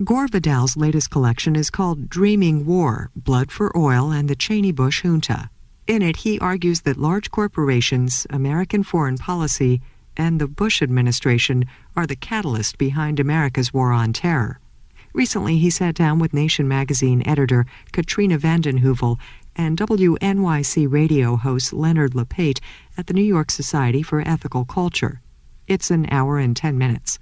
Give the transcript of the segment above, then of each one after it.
Gore Vidal's latest collection is called Dreaming War, Blood for Oil and the Cheney Bush Junta. In it, he argues that large corporations, American foreign policy, and the Bush administration are the catalyst behind America's war on terror. Recently, he sat down with Nation magazine editor Katrina vanden Heuvel and WNYC radio host Leonard LePate at the New York Society for Ethical Culture. It's an hour and 10 minutes.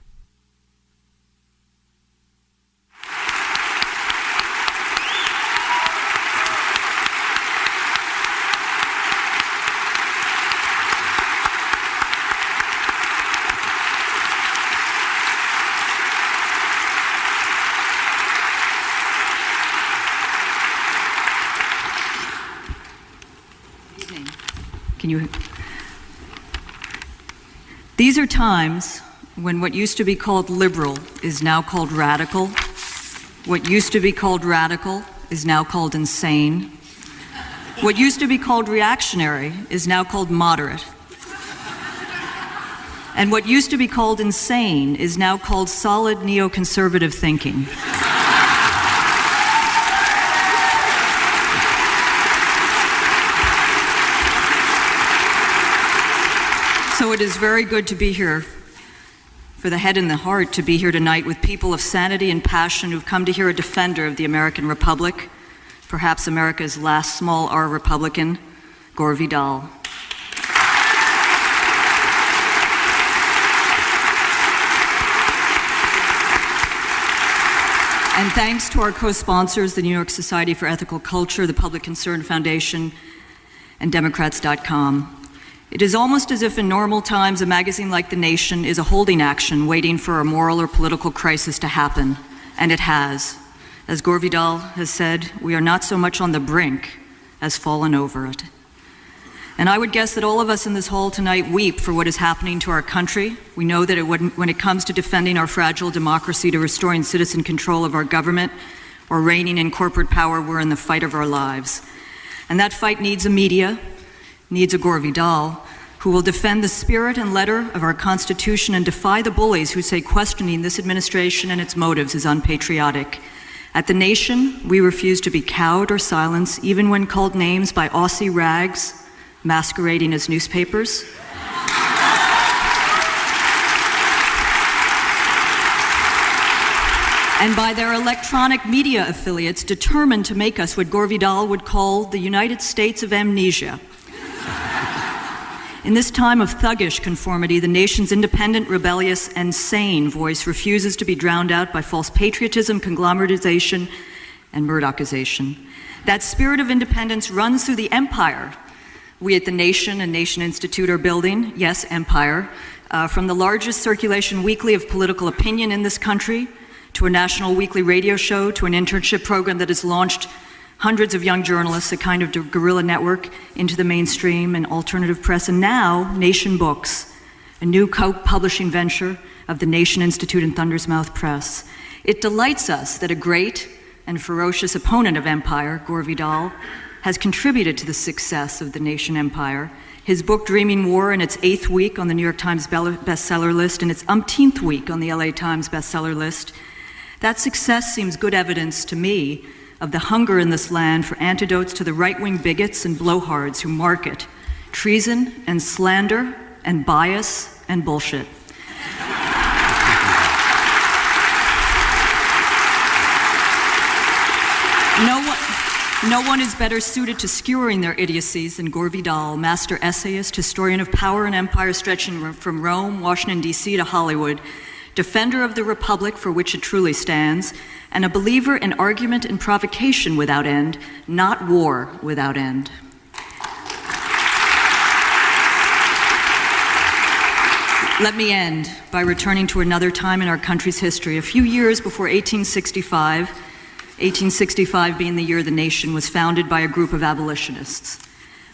These are times when what used to be called liberal is now called radical. What used to be called radical is now called insane. What used to be called reactionary is now called moderate. And what used to be called insane is now called solid neoconservative thinking. So it is very good to be here, for the head and the heart, to be here tonight with people of sanity and passion who've come to hear a defender of the American Republic, perhaps America's last small R Republican, Gore Vidal. And thanks to our co-sponsors, the New York Society for Ethical Culture, the Public Concern Foundation, and Democrats.com. It is almost as if in normal times a magazine like The Nation is a holding action waiting for a moral or political crisis to happen, and it has. As Gore Vidal has said, we are not so much on the brink as fallen over it. And I would guess that all of us in this hall tonight weep for what is happening to our country. We know that when it comes to defending our fragile democracy, to restoring citizen control of our government, or reigning in corporate power, we're in the fight of our lives. And that fight needs a media, needs a Gore Vidal, who will defend the spirit and letter of our Constitution and defy the bullies who say questioning this administration and its motives is unpatriotic. At The Nation, we refuse to be cowed or silenced, even when called names by Aussie rags masquerading as newspapers. And by their electronic media affiliates determined to make us what Gore Vidal would call the United States of amnesia. In this time of thuggish conformity, the nation's independent, rebellious, and sane voice refuses to be drowned out by false patriotism, conglomeratization, and Murdochization. That spirit of independence runs through the empire we at The Nation and Nation Institute are building, yes, empire, from the largest circulation weekly of political opinion in this country, to a national weekly radio show, to an internship program that has launched hundreds of young journalists, a kind of guerrilla network, into the mainstream and alternative press, and now Nation Books, a new co-publishing venture of the Nation Institute and Thunder's Mouth Press. It delights us that a great and ferocious opponent of empire, Gore Vidal, has contributed to the success of the Nation empire. His book, Dreaming War, in its 8th week on the New York Times bestseller list and its umpteenth week on the LA Times bestseller list. That success seems good evidence to me of the hunger in this land for antidotes to the right-wing bigots and blowhards who market treason and slander and bias and bullshit. No one is better suited to skewering their idiocies than Gore Vidal, master essayist, historian of power and empire stretching from Rome, Washington, D.C. to Hollywood, defender of the republic for which it truly stands, and a believer in argument and provocation without end, not war without end. Let me end by returning to another time in our country's history. A few years before 1865 being the year the nation was founded by a group of abolitionists.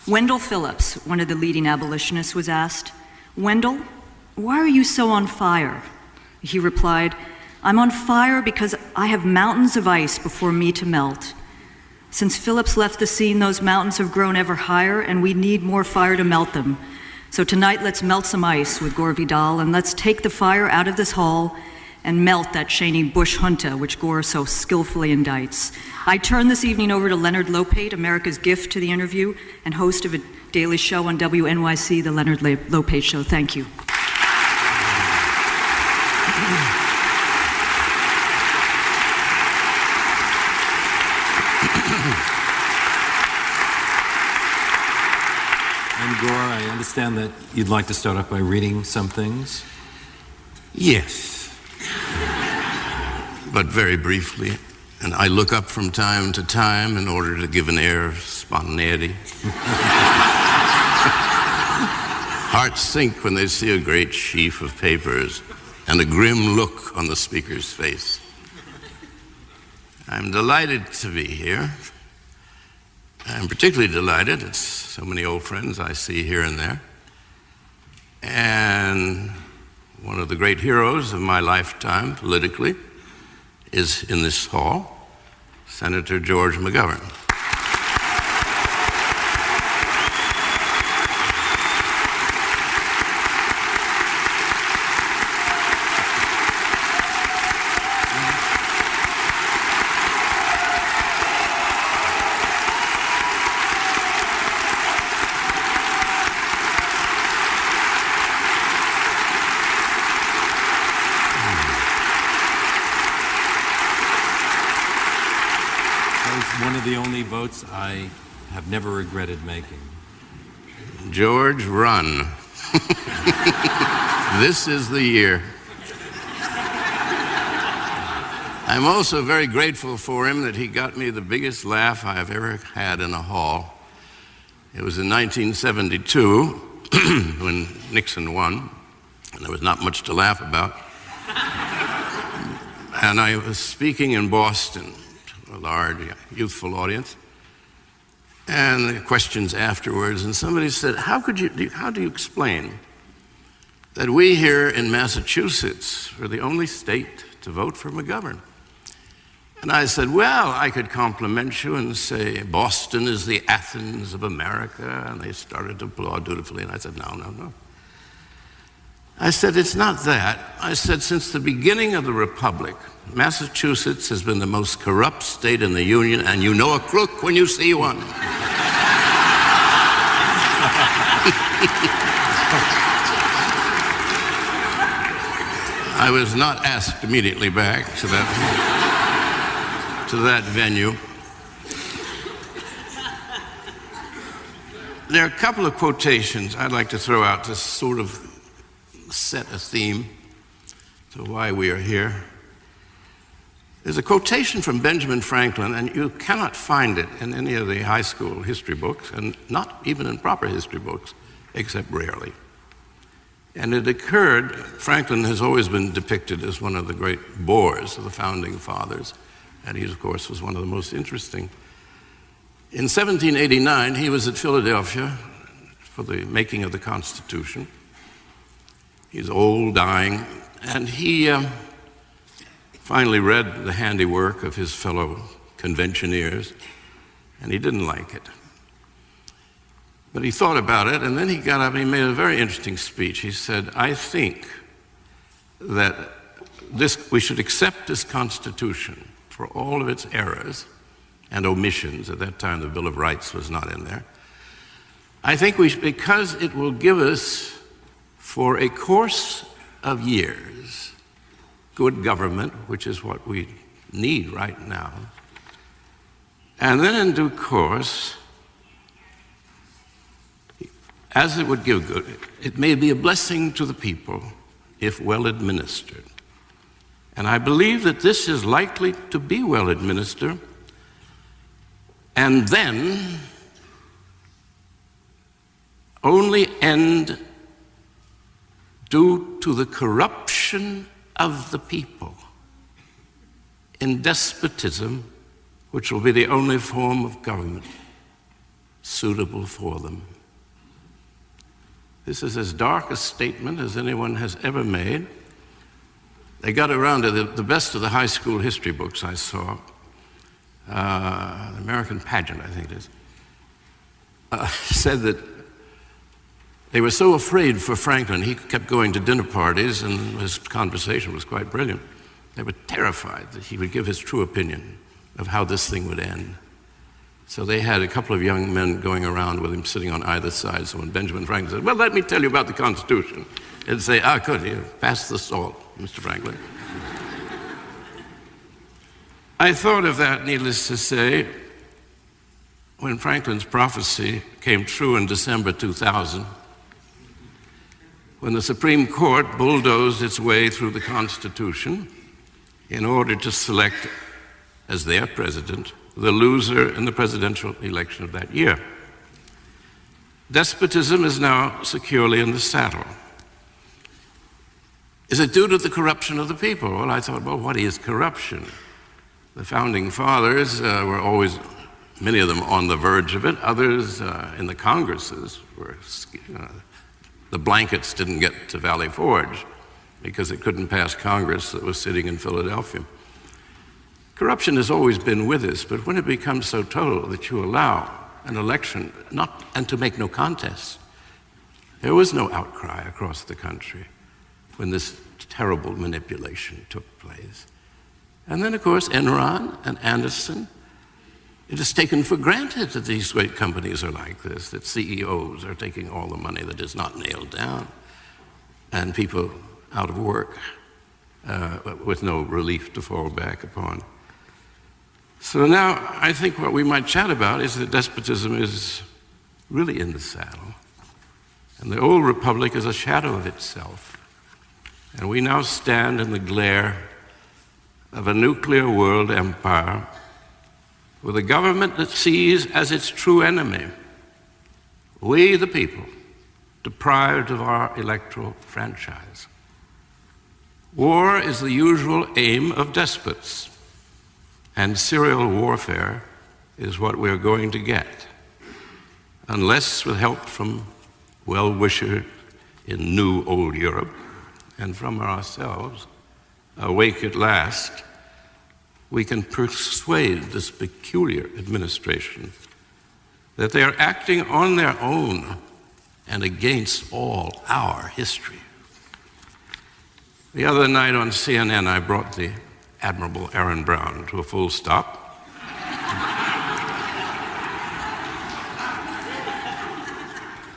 Wendell Phillips, one of the leading abolitionists, was asked, "Wendell, why are you so on fire?" He replied, "I'm on fire because I have mountains of ice before me to melt. Since Phillips left the scene, those mountains have grown ever higher, and we need more fire to melt them. So tonight, let's melt some ice with Gore Vidal, and let's take the fire out of this hall and melt that Cheney Bush junta which Gore so skillfully indicts. I turn this evening over to Leonard Lopate, America's gift to the interview and host of a daily show on WNYC, The Leonard Lopate Show. Thank you. And Gore, I understand that you'd like to start off by reading some things. Yes, but very briefly. And I look up from time to time in order to give an air of spontaneity. Hearts sink when they see a great sheaf of papers and a grim look on the speaker's face. I'm delighted to be here. I'm particularly delighted. It's so many old friends I see here and there. And one of the great heroes of my lifetime politically is in this hall, Senator George McGovern. The only votes I have never regretted making. George, run. This is the year. I'm also very grateful for him that he got me the biggest laugh I've ever had in a hall. It was in 1972 when Nixon won, and there was not much to laugh about. And I was speaking in Boston, a large, youthful audience, and the questions afterwards, and somebody said, how do you explain that we here in Massachusetts were the only state to vote for McGovern? And I said, well, I could compliment you and say, Boston is the Athens of America, and they started to applaud dutifully, and I said, no. I said, it's not that. I said, since the beginning of the Republic, Massachusetts has been the most corrupt state in the Union, and you know a crook when you see one. I was not asked immediately back to that venue. There are a couple of quotations I'd like to throw out to sort of set a theme to why we are here. There's a quotation from Benjamin Franklin, and you cannot find it in any of the high school history books, and not even in proper history books, except rarely. And it occurred, Franklin has always been depicted as one of the great bores of the founding fathers, and he, of course, was one of the most interesting. In 1789, he was at Philadelphia for the making of the Constitution. He's old, dying, and he finally read the handiwork of his fellow conventioneers, and he didn't like it. But he thought about it, and then he got up and he made a very interesting speech. He said, I think that we should accept this Constitution for all of its errors and omissions. At that time, the Bill of Rights was not in there. I think because it will give us, for a course of years, good government, which is what we need right now. And then in due course, as it would give good, it may be a blessing to the people if well administered. And I believe that this is likely to be well administered, and then only end due to the corruption of the people in despotism, which will be the only form of government suitable for them. This is as dark a statement as anyone has ever made. They got around to the best of the high school history books I saw. American Pageant, I think it is, said that they were so afraid for Franklin, he kept going to dinner parties, and his conversation was quite brilliant. They were terrified that he would give his true opinion of how this thing would end. So they had a couple of young men going around with him sitting on either side. So when Benjamin Franklin said, well, let me tell you about the Constitution, they'd say, good, here, pass the salt, Mr. Franklin. I thought of that, needless to say, when Franklin's prophecy came true in December 2000, when the Supreme Court bulldozed its way through the Constitution in order to select as their president the loser in the presidential election of that year. Despotism is now securely in the saddle. Is it due to the corruption of the people? Well, I thought, well, what is corruption? The founding fathers were always, many of them, on the verge of it. Others in the Congresses were, the blankets didn't get to Valley Forge because it couldn't pass Congress that was sitting in Philadelphia. Corruption has always been with us, but when it becomes so total that you allow an election and to make no contest, there was no outcry across the country when this terrible manipulation took place. And then, of course, Enron and Anderson, it is taken for granted that these great companies are like this, that CEOs are taking all the money that is not nailed down, and people out of work with no relief to fall back upon. So now I think what we might chat about is that despotism is really in the saddle, and the old republic is a shadow of itself. And we now stand in the glare of a nuclear world empire with a government that sees as its true enemy we, the people, deprived of our electoral franchise. War is the usual aim of despots, and serial warfare is what we're going to get, unless with help from well-wishers in new old Europe and from ourselves, awake at last, we can persuade this peculiar administration that they are acting on their own and against all our history. The other night on CNN, I brought the admirable Aaron Brown to a full stop.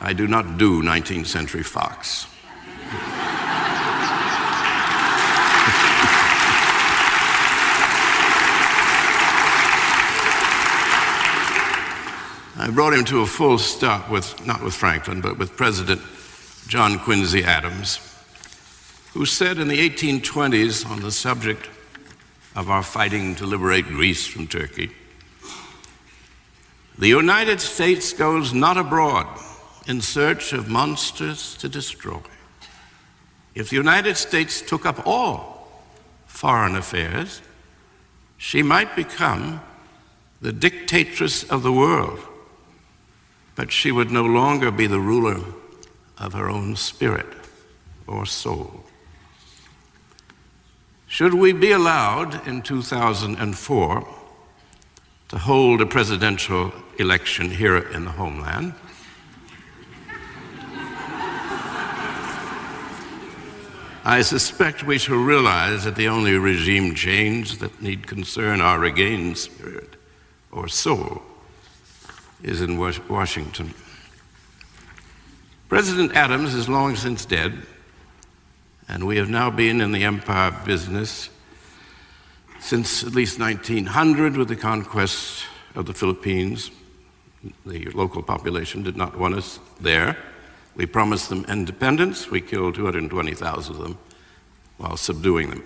I do not do 19th century Fox. I brought him to a full stop not with Franklin, but with President John Quincy Adams, who said in the 1820s on the subject of our fighting to liberate Greece from Turkey, "The United States goes not abroad in search of monsters to destroy. If the United States took up all foreign affairs, she might become the dictatress of the world, but she would no longer be the ruler of her own spirit or soul." Should we be allowed in 2004 to hold a presidential election here in the homeland, I suspect we shall realize that the only regime change that need concern our regained spirit or soul is in Washington. President Adams is long since dead, and we have now been in the empire business since at least 1900 with the conquest of the Philippines. The local population did not want us there. We promised them independence. We killed 220,000 of them while subduing them.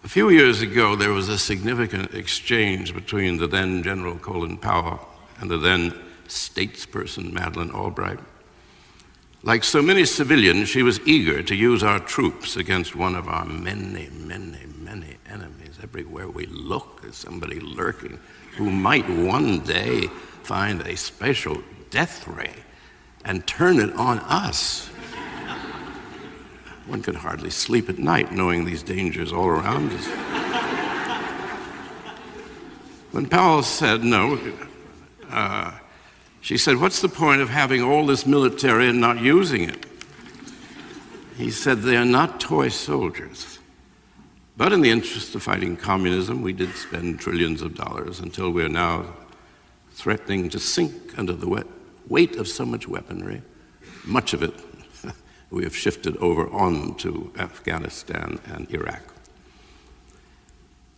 A few years ago, there was a significant exchange between the then General Colin Powell and the then statesperson Madeleine Albright. Like so many civilians, she was eager to use our troops against one of our many, many, many enemies. Everywhere we look, there's somebody lurking who might one day find a special death ray and turn it on us. One could hardly sleep at night knowing these dangers all around us. When Powell said no, she said, "What's the point of having all this military and not using it?" He said, "They are not toy soldiers. But in the interest of fighting communism, we did spend trillions of dollars until we're now threatening to sink under the weight of so much weaponry. Much of it we have shifted over on to Afghanistan and Iraq.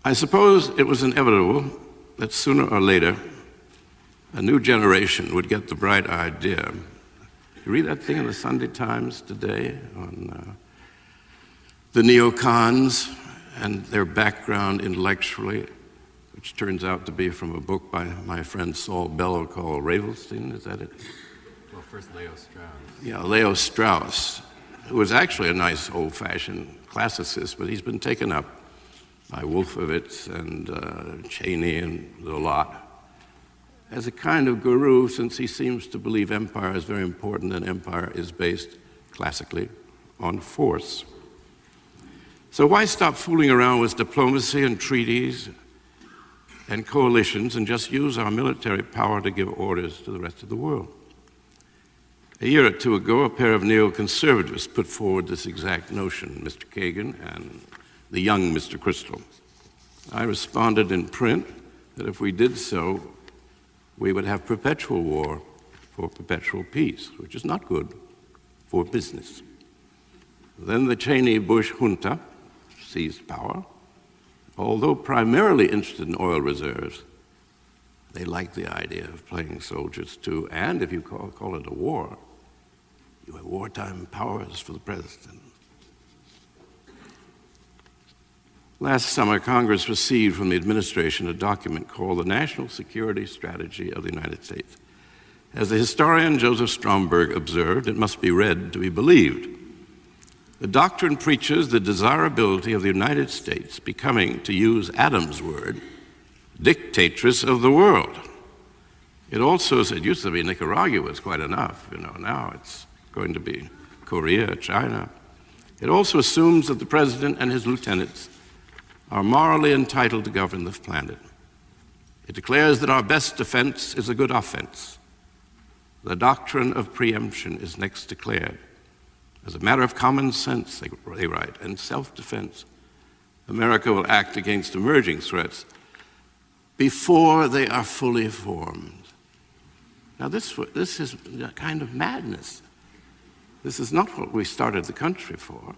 I suppose it was inevitable that sooner or later a new generation would get the bright idea. You read that thing in the Sunday Times today on the neocons and their background intellectually, which turns out to be from a book by my friend Saul Bellow called Ravelstein, is that it? Well, first Leo Strauss. Yeah, Leo Strauss, who was actually a nice old-fashioned classicist, but he's been taken up by Wolfowitz and Cheney and the lot as a kind of guru, since he seems to believe empire is very important and empire is based classically on force. So why stop fooling around with diplomacy and treaties and coalitions and just use our military power to give orders to the rest of the world? A year or two ago, a pair of neoconservatives put forward this exact notion, Mr. Kagan and the young Mr. Crystal. I responded in print that if we did so, we would have perpetual war for perpetual peace, which is not good for business. Then the Cheney-Bush junta seized power. Although primarily interested in oil reserves, they like the idea of playing soldiers too, and if you call it a war, you have wartime powers for the president. Last summer, Congress received from the administration a document called the National Security Strategy of the United States. As the historian Joseph Stromberg observed, it must be read to be believed. The doctrine preaches the desirability of the United States becoming, to use Adams' word, dictatress of the world. It also said, it used to be Nicaragua was quite enough, now it's going to be Korea, China. It also assumes that the president and his lieutenants are morally entitled to govern the planet. It declares that our best defense is a good offense. The doctrine of preemption is next declared. As a matter of common sense, they write, and self-defense, America will act against emerging threats before they are fully formed. Now this is a kind of madness. This is not what we started the country for.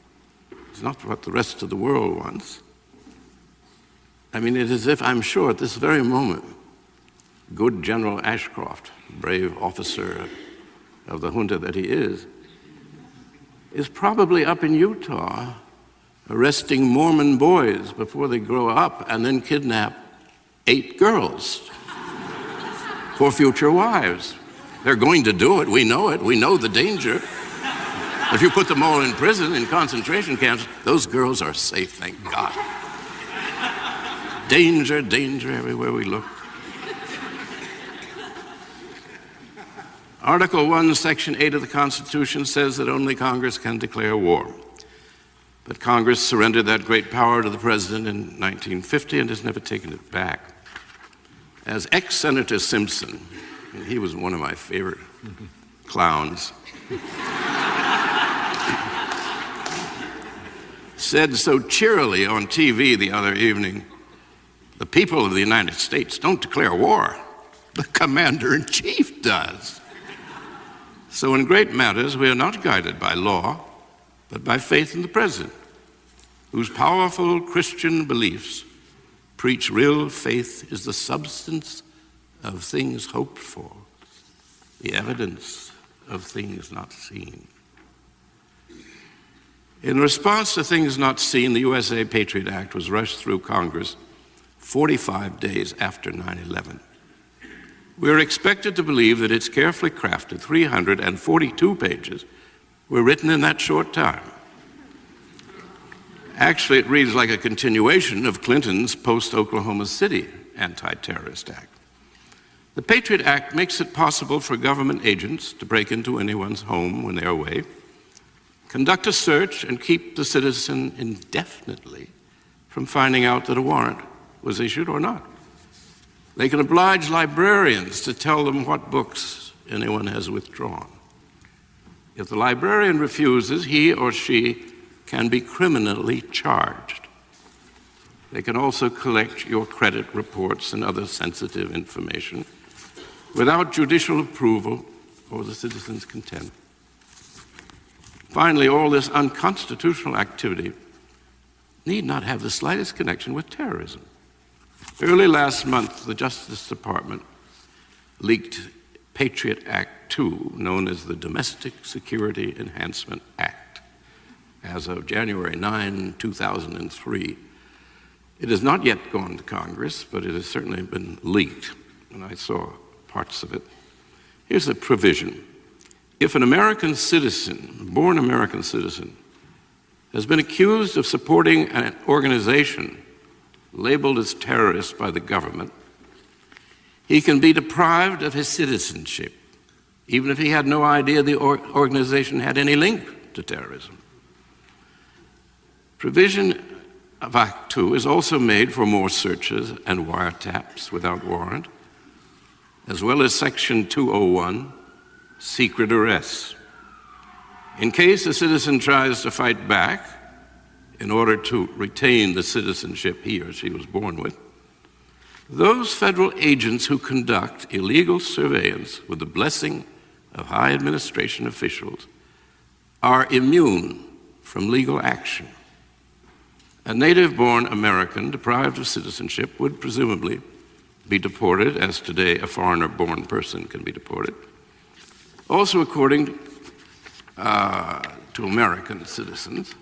It's not what the rest of the world wants. I mean, it is as if, I'm sure, at this very moment, good General Ashcroft, brave officer of the junta that he is probably up in Utah arresting Mormon boys before they grow up and then kidnap 8 girls for future wives. They're going to do it. We know the danger. If you put them all in prison, in concentration camps, those girls are safe, thank God. Danger, danger everywhere we look. Article 1, Section 8 of the Constitution says that only Congress can declare war. But Congress surrendered that great power to the President in 1950 and has never taken it back. As ex-Senator Simpson, and he was one of my favorite clowns, said so cheerily on TV the other evening, the people of the United States don't declare war. The Commander-in-Chief does. So in great matters, we are not guided by law, but by faith in the President, whose powerful Christian beliefs preach real faith is the substance of things hoped for, the evidence of things not seen. In response to things not seen, the USA Patriot Act was rushed through Congress 45 days after 9/11. We are expected to believe that its carefully crafted 342 pages were written in that short time. Actually, it reads like a continuation of Clinton's post-Oklahoma City Anti-Terrorist Act. The Patriot Act makes it possible for government agents to break into anyone's home when they're away, conduct a search, and keep the citizen indefinitely from finding out that a warrant was issued or not. They can oblige librarians to tell them what books anyone has withdrawn. If the librarian refuses, he or she can be criminally charged. They can also collect your credit reports and other sensitive information without judicial approval or the citizen's consent. Finally, all this unconstitutional activity need not have the slightest connection with terrorism. Early last month, the Justice Department leaked Patriot Act 2, known as the Domestic Security Enhancement Act. As of January 9, 2003, it has not yet gone to Congress, but it has certainly been leaked, and I saw parts of it. Here's a provision. If an American citizen, born American citizen, has been accused of supporting an organization labeled as terrorist by the government, he can be deprived of his citizenship, even if he had no idea the organization had any link to terrorism. Provision of Act 2 is also made for more searches and wiretaps without warrant, as well as Section 201, secret arrests. In case a citizen tries to fight back in order to retain the citizenship he or she was born with, those federal agents who conduct illegal surveillance with the blessing of high administration officials are immune from legal action. A native-born American deprived of citizenship would presumably be deported, as today a foreigner-born person can be deported. Also, according to American citizens,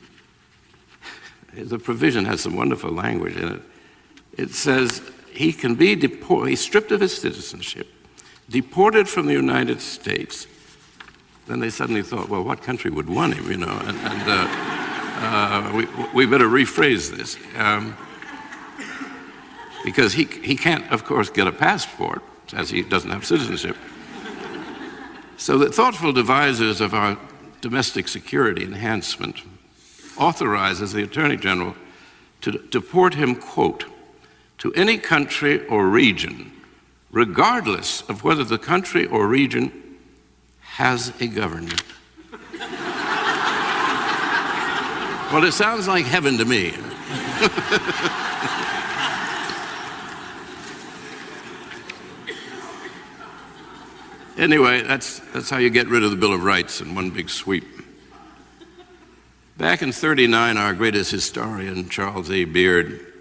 the provision has some wonderful language in it. It says he can be deported, he's stripped of his citizenship, deported from the United States. Then they suddenly thought, well, what country would want him, you know? We better rephrase this. Because he can't, of course, get a passport, as he doesn't have citizenship. So the thoughtful devisers of our domestic security enhancement authorizes the Attorney General to deport him, quote, to any country or region, regardless of whether the country or region has a government. Well, it sounds like heaven to me. Anyway, that's how you get rid of the Bill of Rights in one big sweep. Back in '39, our greatest historian, Charles A. Beard,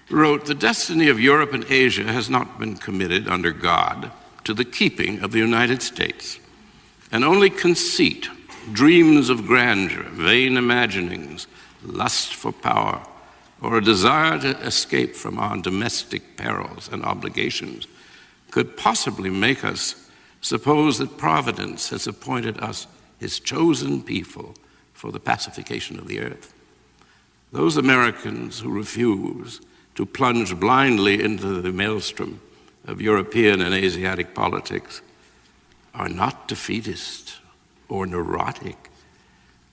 wrote, "The destiny of Europe and Asia has not been committed under God to the keeping of the United States, and only conceit, dreams of grandeur, vain imaginings, lust for power, or a desire to escape from our domestic perils and obligations could possibly make us suppose that Providence has appointed us his chosen people for the pacification of the earth. Those Americans who refuse to plunge blindly into the maelstrom of European and Asiatic politics are not defeatist or neurotic.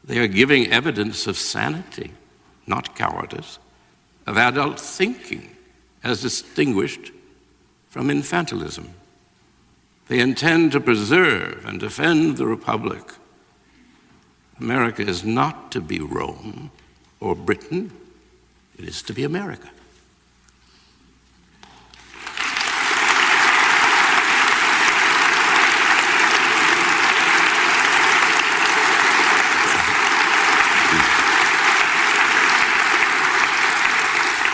They are giving evidence of sanity, not cowardice, of adult thinking as distinguished from infantilism. They intend to preserve and defend the Republic. America is not to be Rome or Britain. It is to be America."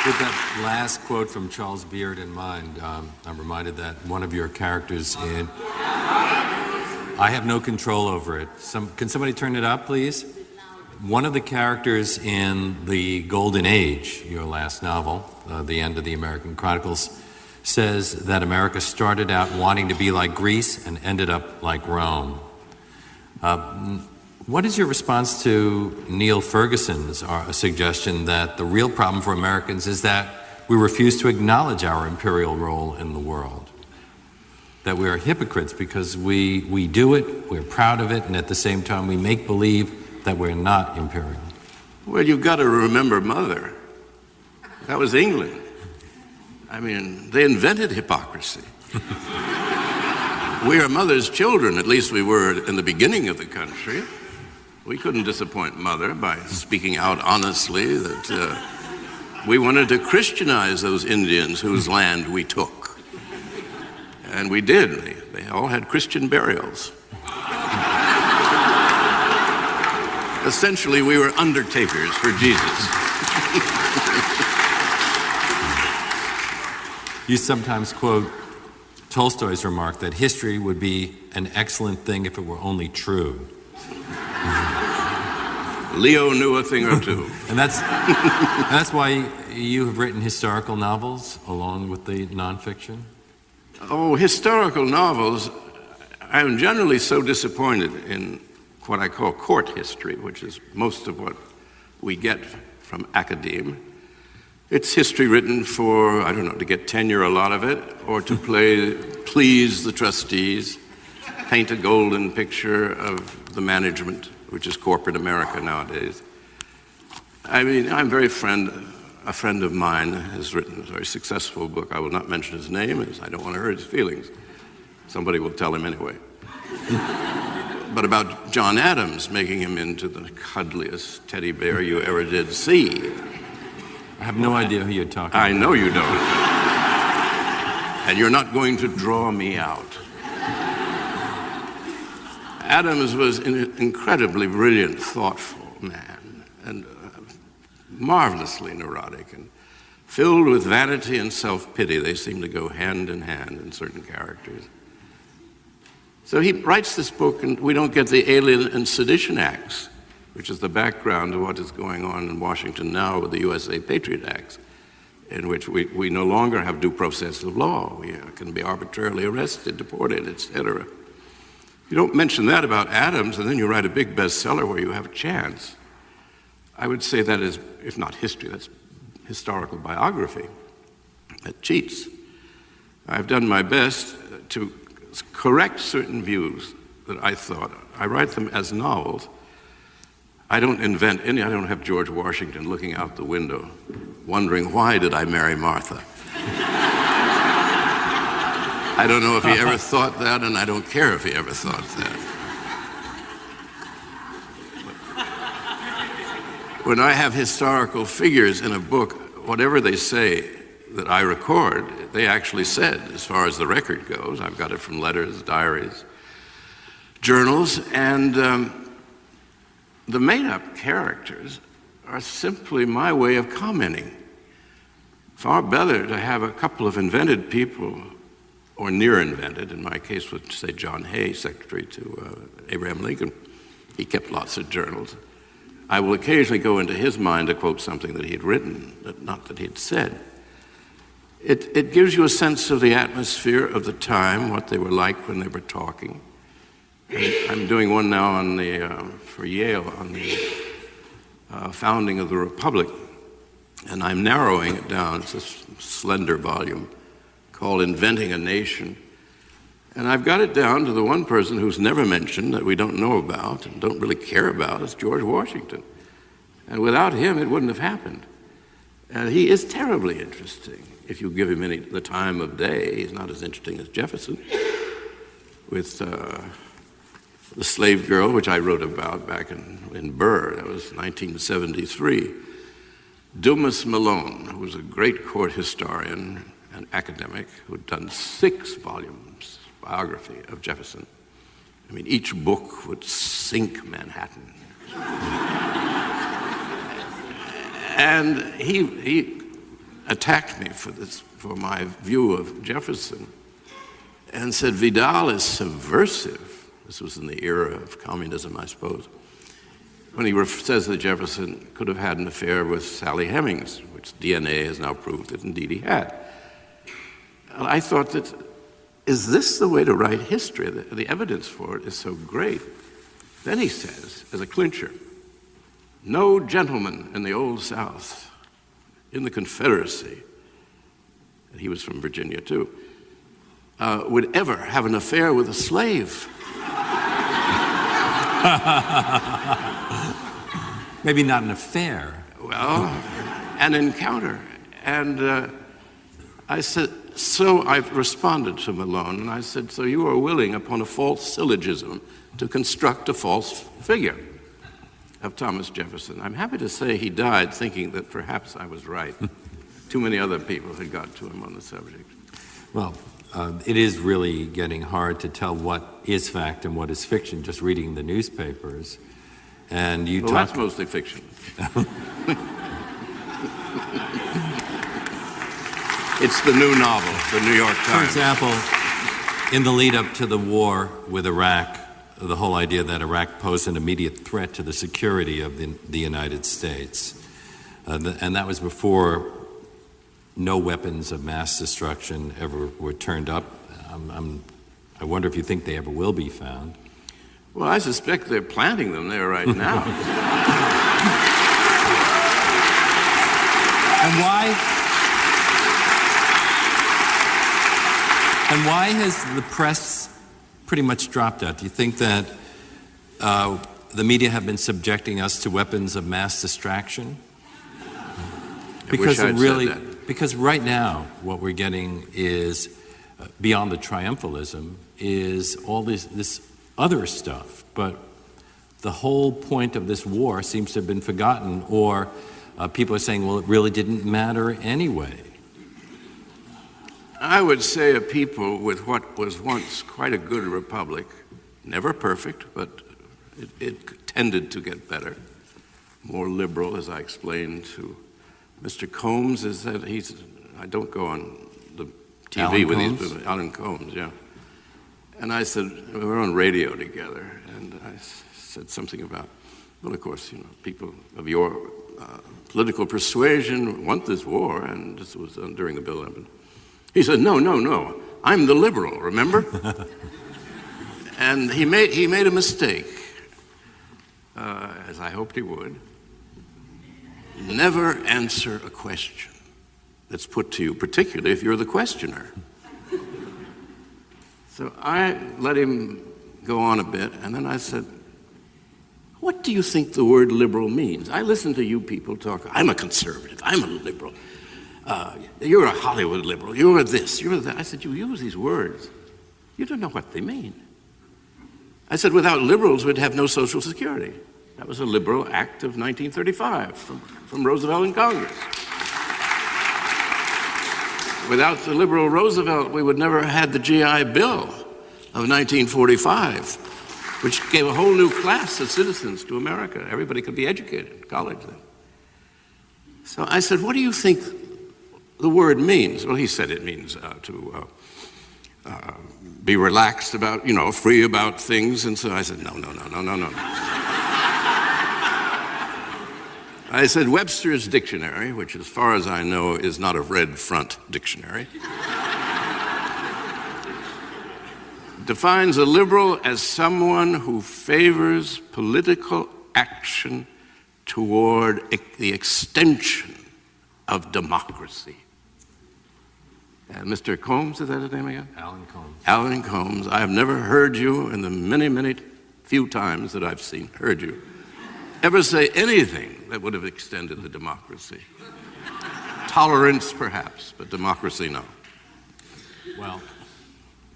With that last quote from Charles Beard in mind, I'm reminded that one of your characters in... I have no control over it. Can somebody turn it up, please? One of the characters in The Golden Age, your last novel, The End of the American Chronicles, says that America started out wanting to be like Greece and ended up like Rome. What is your response to Neil Ferguson's suggestion that the real problem for Americans is that we refuse to acknowledge our imperial role in the world? That we are hypocrites because we do it, we're proud of it, and at the same time we make believe that we're not imperial. Well, you've got to remember Mother. That was England. I mean, they invented hypocrisy. We are Mother's children, at least we were in the beginning of the country. We couldn't disappoint Mother by speaking out honestly that We wanted to Christianize those Indians whose land we took. And we did. They all had Christian burials. Essentially, we were undertakers for Jesus. You sometimes quote Tolstoy's remark that history would be an excellent thing if it were only true. Leo knew a thing or two. And that's why you have written historical novels along with the nonfiction? Oh, historical novels, I'm generally so disappointed in what I call court history, which is most of what we get from academe. It's history written for, I don't know, to get tenure, a lot of it, or to please the trustees, paint a golden picture of the management, which is corporate America nowadays. I mean, a friend of mine has written a very successful book. I will not mention his name, as I don't want to hurt his feelings. Somebody will tell him anyway. But about John Adams, making him into the cuddliest teddy bear you ever did see. I have no idea who you're talking about. I know you don't. And you're not going to draw me out. Adams was an incredibly brilliant, thoughtful man, and marvelously neurotic, and filled with vanity and self-pity. They seem to go hand in hand in certain characters. So he writes this book, and we don't get the Alien and Sedition Acts, which is the background of what is going on in Washington now with the USA Patriot Acts, in which we no longer have due process of law. We can be arbitrarily arrested, deported, etc. You don't mention that about Adams, and then you write a big bestseller where you have a chance. I would say that is, if not history, that's historical biography. That cheats. I've done my best to correct certain views that I thought. I write them as novels. I don't invent any. I don't have George Washington looking out the window, wondering, why did I marry Martha? I don't know if he ever thought that, and I don't care if he ever thought that. When I have historical figures in a book, whatever they say that I record, they actually said, as far as the record goes. I've got it from letters, diaries, journals, and the made-up characters are simply my way of commenting. Far better to have a couple of invented people, or near invented. In my case, would say John Hay, secretary to Abraham Lincoln. He kept lots of journals. I will occasionally go into his mind to quote something that he had written, not that he had said. It gives you a sense of the atmosphere of the time, what they were like when they were talking. I'm doing one now on for Yale on the founding of the Republic, and I'm narrowing it down. It's a slender volume called Inventing a Nation. And I've got it down to the one person who's never mentioned, that we don't know about and don't really care about, is George Washington. And without him, it wouldn't have happened. And he is terribly interesting. If you give him the time of day, he's not as interesting as Jefferson. With the slave girl, which I wrote about back in Burr, that was 1973. Dumas Malone, who was a great court historian and academic, who had done 6 volumes biography of Jefferson. I mean, each book would sink Manhattan. And he attacked me for my view of Jefferson, and said Vidal is subversive. This was in the era of communism, I suppose, when he says that Jefferson could have had an affair with Sally Hemings, which DNA has now proved that indeed he had. And I thought that, is this the way to write history? The evidence for it is so great. Then he says, as a clincher, no gentleman in the Old South, in the Confederacy, and he was from Virginia too, would ever have an affair with a slave. Maybe not an affair. Well, an encounter. And I said, so I've responded to Malone, and I said, so you are willing, upon a false syllogism, to construct a false figure, of Thomas Jefferson. I'm happy to say he died thinking that perhaps I was right. Too many other people had got to him on the subject. Well, it is really getting hard to tell what is fact and what is fiction, just reading the newspapers. And you that's mostly fiction. It's the new novel, the New York Times. For example, in the lead up to the war with Iraq, the whole idea that Iraq posed an immediate threat to the security of the United States. And that was before no weapons of mass destruction ever were turned up. I wonder if you think they ever will be found. Well, I suspect they're planting them there right now. And why has the press pretty much dropped out? Do you think that the media have been subjecting us to weapons of mass distraction? Because right now what we're getting is, beyond the triumphalism, is all this other stuff. But the whole point of this war seems to have been forgotten, or people are saying, well, it really didn't matter anyway. I would say a people with what was once quite a good republic, never perfect, but it tended to get better, more liberal, as I explained to Mr. Combs, is that I don't go on the TV with these people, Alan Combs, yeah. And I said, we were on radio together, and I said something about, well, of course, people of your political persuasion want this war, and this was during the Bill. He said, no, I'm the liberal, remember? And he made a mistake, as I hoped he would. Never answer a question that's put to you, particularly if you're the questioner. So I let him go on a bit, and then I said, what do you think the word liberal means? I listen to you people talk. I'm a conservative. I'm a liberal. You're a Hollywood liberal. You're this. You're that. I said, you use these words. You don't know what they mean. I said, without liberals, we'd have no Social Security. That was a liberal act of 1935 from Roosevelt and Congress. Without the liberal Roosevelt, we would never have had the GI Bill of 1945, which gave a whole new class of citizens to America. Everybody could be educated in college then. So I said, what do you think the word means? Well, he said it means to be relaxed about, free about things. And so I said, no. I said, Webster's dictionary, which as far as I know is not a red front dictionary, defines a liberal as someone who favors political action toward the extension of democracy. And Mr. Combs, is that his name again? Alan Combs. Alan Combs, I have never heard you in the many few times that I've heard you ever say anything that would have extended the democracy. Tolerance, perhaps, but democracy, no. Well,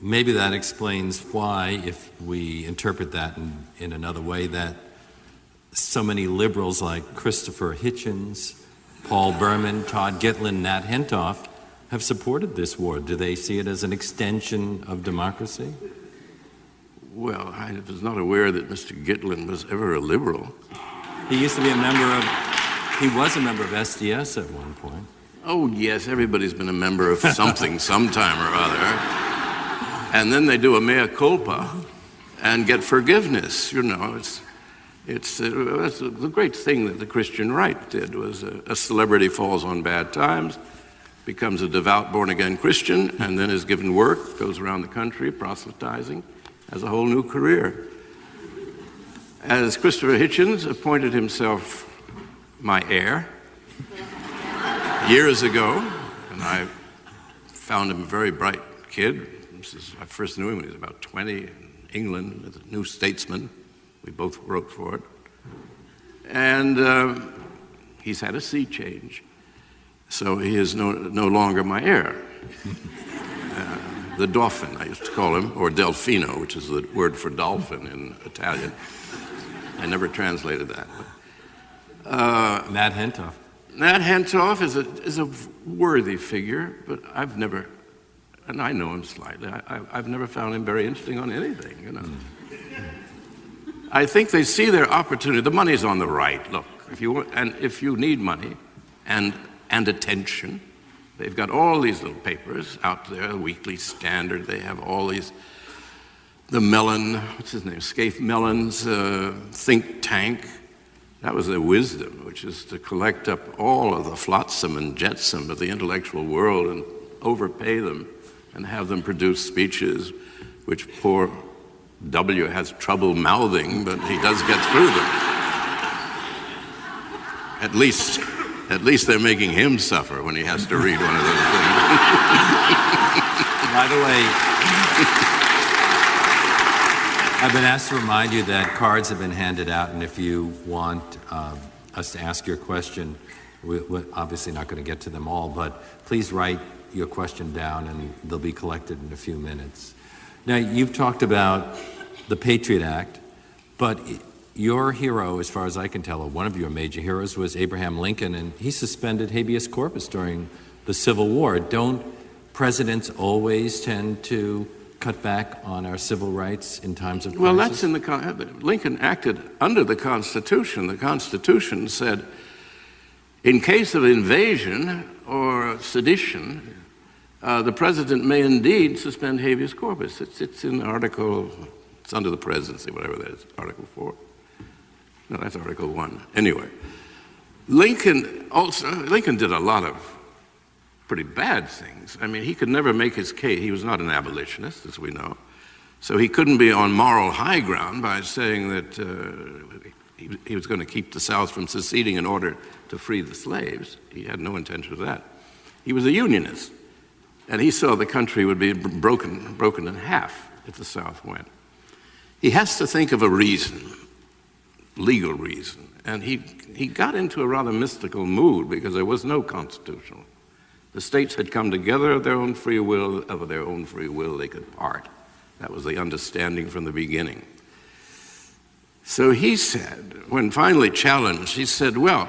maybe that explains why, if we interpret that in another way, that so many liberals like Christopher Hitchens, Paul Berman, Todd Gitlin, Nat Hentoff have supported this war. Do they see it as an extension of democracy? Well, I was not aware that Mr. Gitlin was ever a liberal. He used to be he was a member of SDS at one point. Oh, yes, everybody's been a member of something sometime or other. And then they do a mea culpa and get forgiveness. It's the great thing that the Christian right did was a celebrity falls on bad times, becomes a devout born-again Christian, and then is given work, goes around the country proselytizing, has a whole new career. As Christopher Hitchens appointed himself my heir years ago, and I found him a very bright kid. I first knew him when he was about 20 in England as a New Statesman. We both wrote for it. And he's had a sea change. So he is no longer my heir. The Dauphin, I used to call him, or Delfino, which is the word for dolphin in Italian. I never translated that. Nat Hentoff. Nat Hentoff is a worthy figure, but I've never, and I know him slightly, I've never found him very interesting on anything, you know. I think they see their opportunity. The money's on the right. Look, if you need money and attention, they've got all these little papers out there, the Weekly Standard. They have all these, the Mellon, what's his name, Scaife Mellon's think tank. That was their wisdom, which is to collect up all of the flotsam and jetsam of the intellectual world and overpay them and have them produce speeches which poor W has trouble mouthing, but he does get through them. At least they're making him suffer when he has to read one of those things. By the way, I've been asked to remind you that cards have been handed out, and if you want us to ask your question, we're obviously not going to get to them all, but please write your question down and they'll be collected in a few minutes. Now, you've talked about the Patriot Act, but your hero, as far as I can tell, or one of your major heroes, was Abraham Lincoln, and he suspended habeas corpus during the Civil War. Don't presidents always tend to cut back on our civil rights in times of crisis? Well, that's in Lincoln acted under the Constitution. The Constitution said, in case of invasion or sedition, the president may indeed suspend habeas corpus. It's in Article, it's under the presidency, whatever that is, Article 4. No, that's Article 1. Anyway, Lincoln did a lot of pretty bad things. I mean, he could never make his case. He was not an abolitionist, as we know. So he couldn't be on moral high ground by saying that he was going to keep the South from seceding in order to free the slaves. He had no intention of that. He was a unionist. And he saw the country would be broken in half if the South went. He has to think of a reason, legal reason. And he got into a rather mystical mood because there was no constitutional. The states had come together of their own free will. They could part. That was the understanding from the beginning. So he said, when finally challenged, he said, well,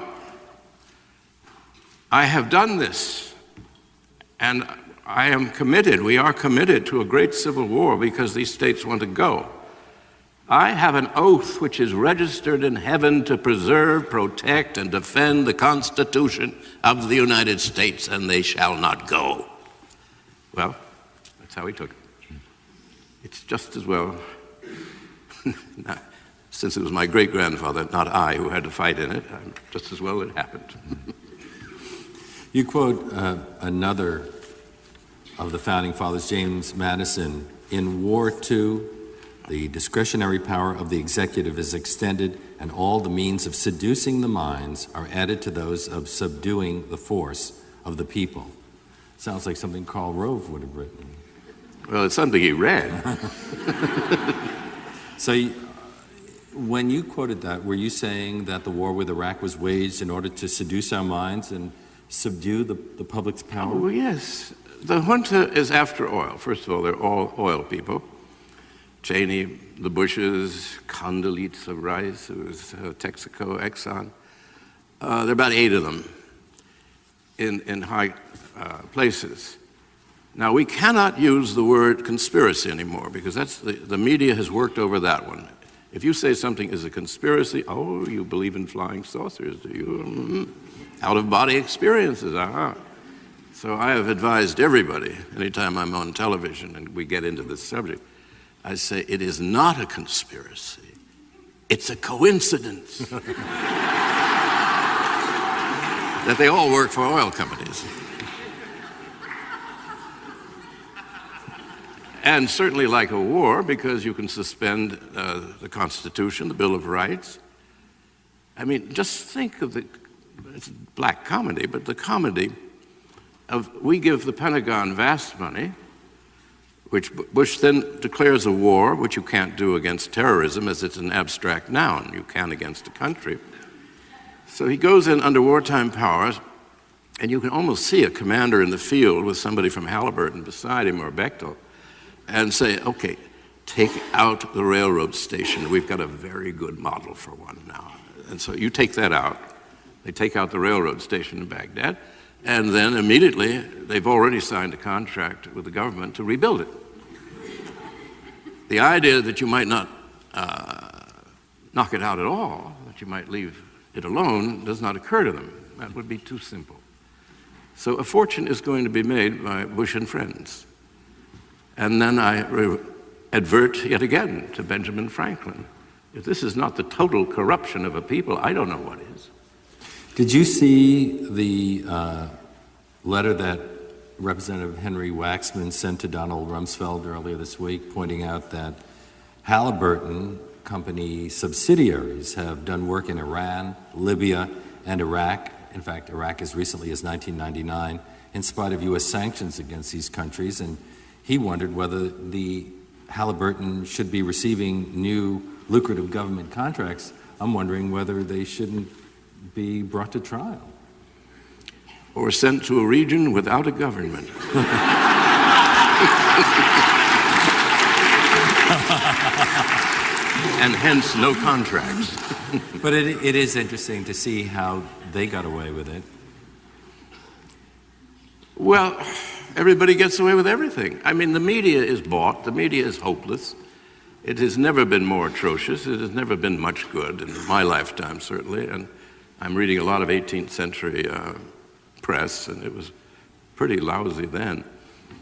I have done this, and I am committed, we are committed to a great civil war because these states want to go. I have an oath which is registered in heaven to preserve, protect, and defend the Constitution of the United States, and they shall not go. Well, that's how he took it. It's just as well, since it was my great-grandfather, not I, who had to fight in it, just as well it happened. You quote another of the Founding Fathers, James Madison, in War II, the discretionary power of the executive is extended, and all the means of seducing the minds are added to those of subduing the force of the people. Sounds like something Karl Rove would have written. Well, it's something he read. So when you quoted that, were you saying that the war with Iraq was waged in order to seduce our minds and subdue the public's power? Oh, yes. The junta is after oil. First of all, they're all oil people. Cheney, the Bushes, Condoleezza Rice, who was Texaco, Exxon. There are about 8 of them in high places. Now, we cannot use the word conspiracy anymore because that's the media has worked over that one. If you say something is a conspiracy, oh, you believe in flying saucers, do you? Out-of-body experiences, So I have advised everybody, anytime I'm on television and we get into this subject, I say it is not a conspiracy, it's a coincidence that they all work for oil companies. And certainly like a war, because you can suspend the Constitution, the Bill of Rights. I mean, just think of it's black comedy, but the comedy of we give the Pentagon vast money, which Bush then declares a war, which you can't do against terrorism as it's an abstract noun. You can against a country. So he goes in under wartime powers, and you can almost see a commander in the field with somebody from Halliburton beside him or Bechtel, and say, okay, take out the railroad station. We've got a very good model for one now. And so you take that out, They take out the railroad station in Baghdad, and then immediately they've already signed a contract with the government to rebuild it. The idea that you might not knock it out at all, that you might leave it alone, does not occur to them. That would be too simple. So a fortune is going to be made by Bush and friends. And then I advert yet again to Benjamin Franklin. If this is not the total corruption of a people, I don't know what is. Did you see the letter that Representative Henry Waxman sent to Donald Rumsfeld earlier this week, pointing out that Halliburton Company subsidiaries have done work in Iran, Libya, and Iraq. In fact, Iraq as recently as 1999, in spite of U.S. sanctions against these countries. And he wondered whether the Halliburton should be receiving new lucrative government contracts. I'm wondering whether they shouldn't be brought to trial. Or sent to a region without a government. And hence no contracts. But it is interesting to see how they got away with it. Well, everybody gets away with everything. I mean, the media is bought. The media is hopeless. It has never been more atrocious. It has never been much good in my lifetime, certainly. And I'm reading a lot of 18th century press, and it was pretty lousy then.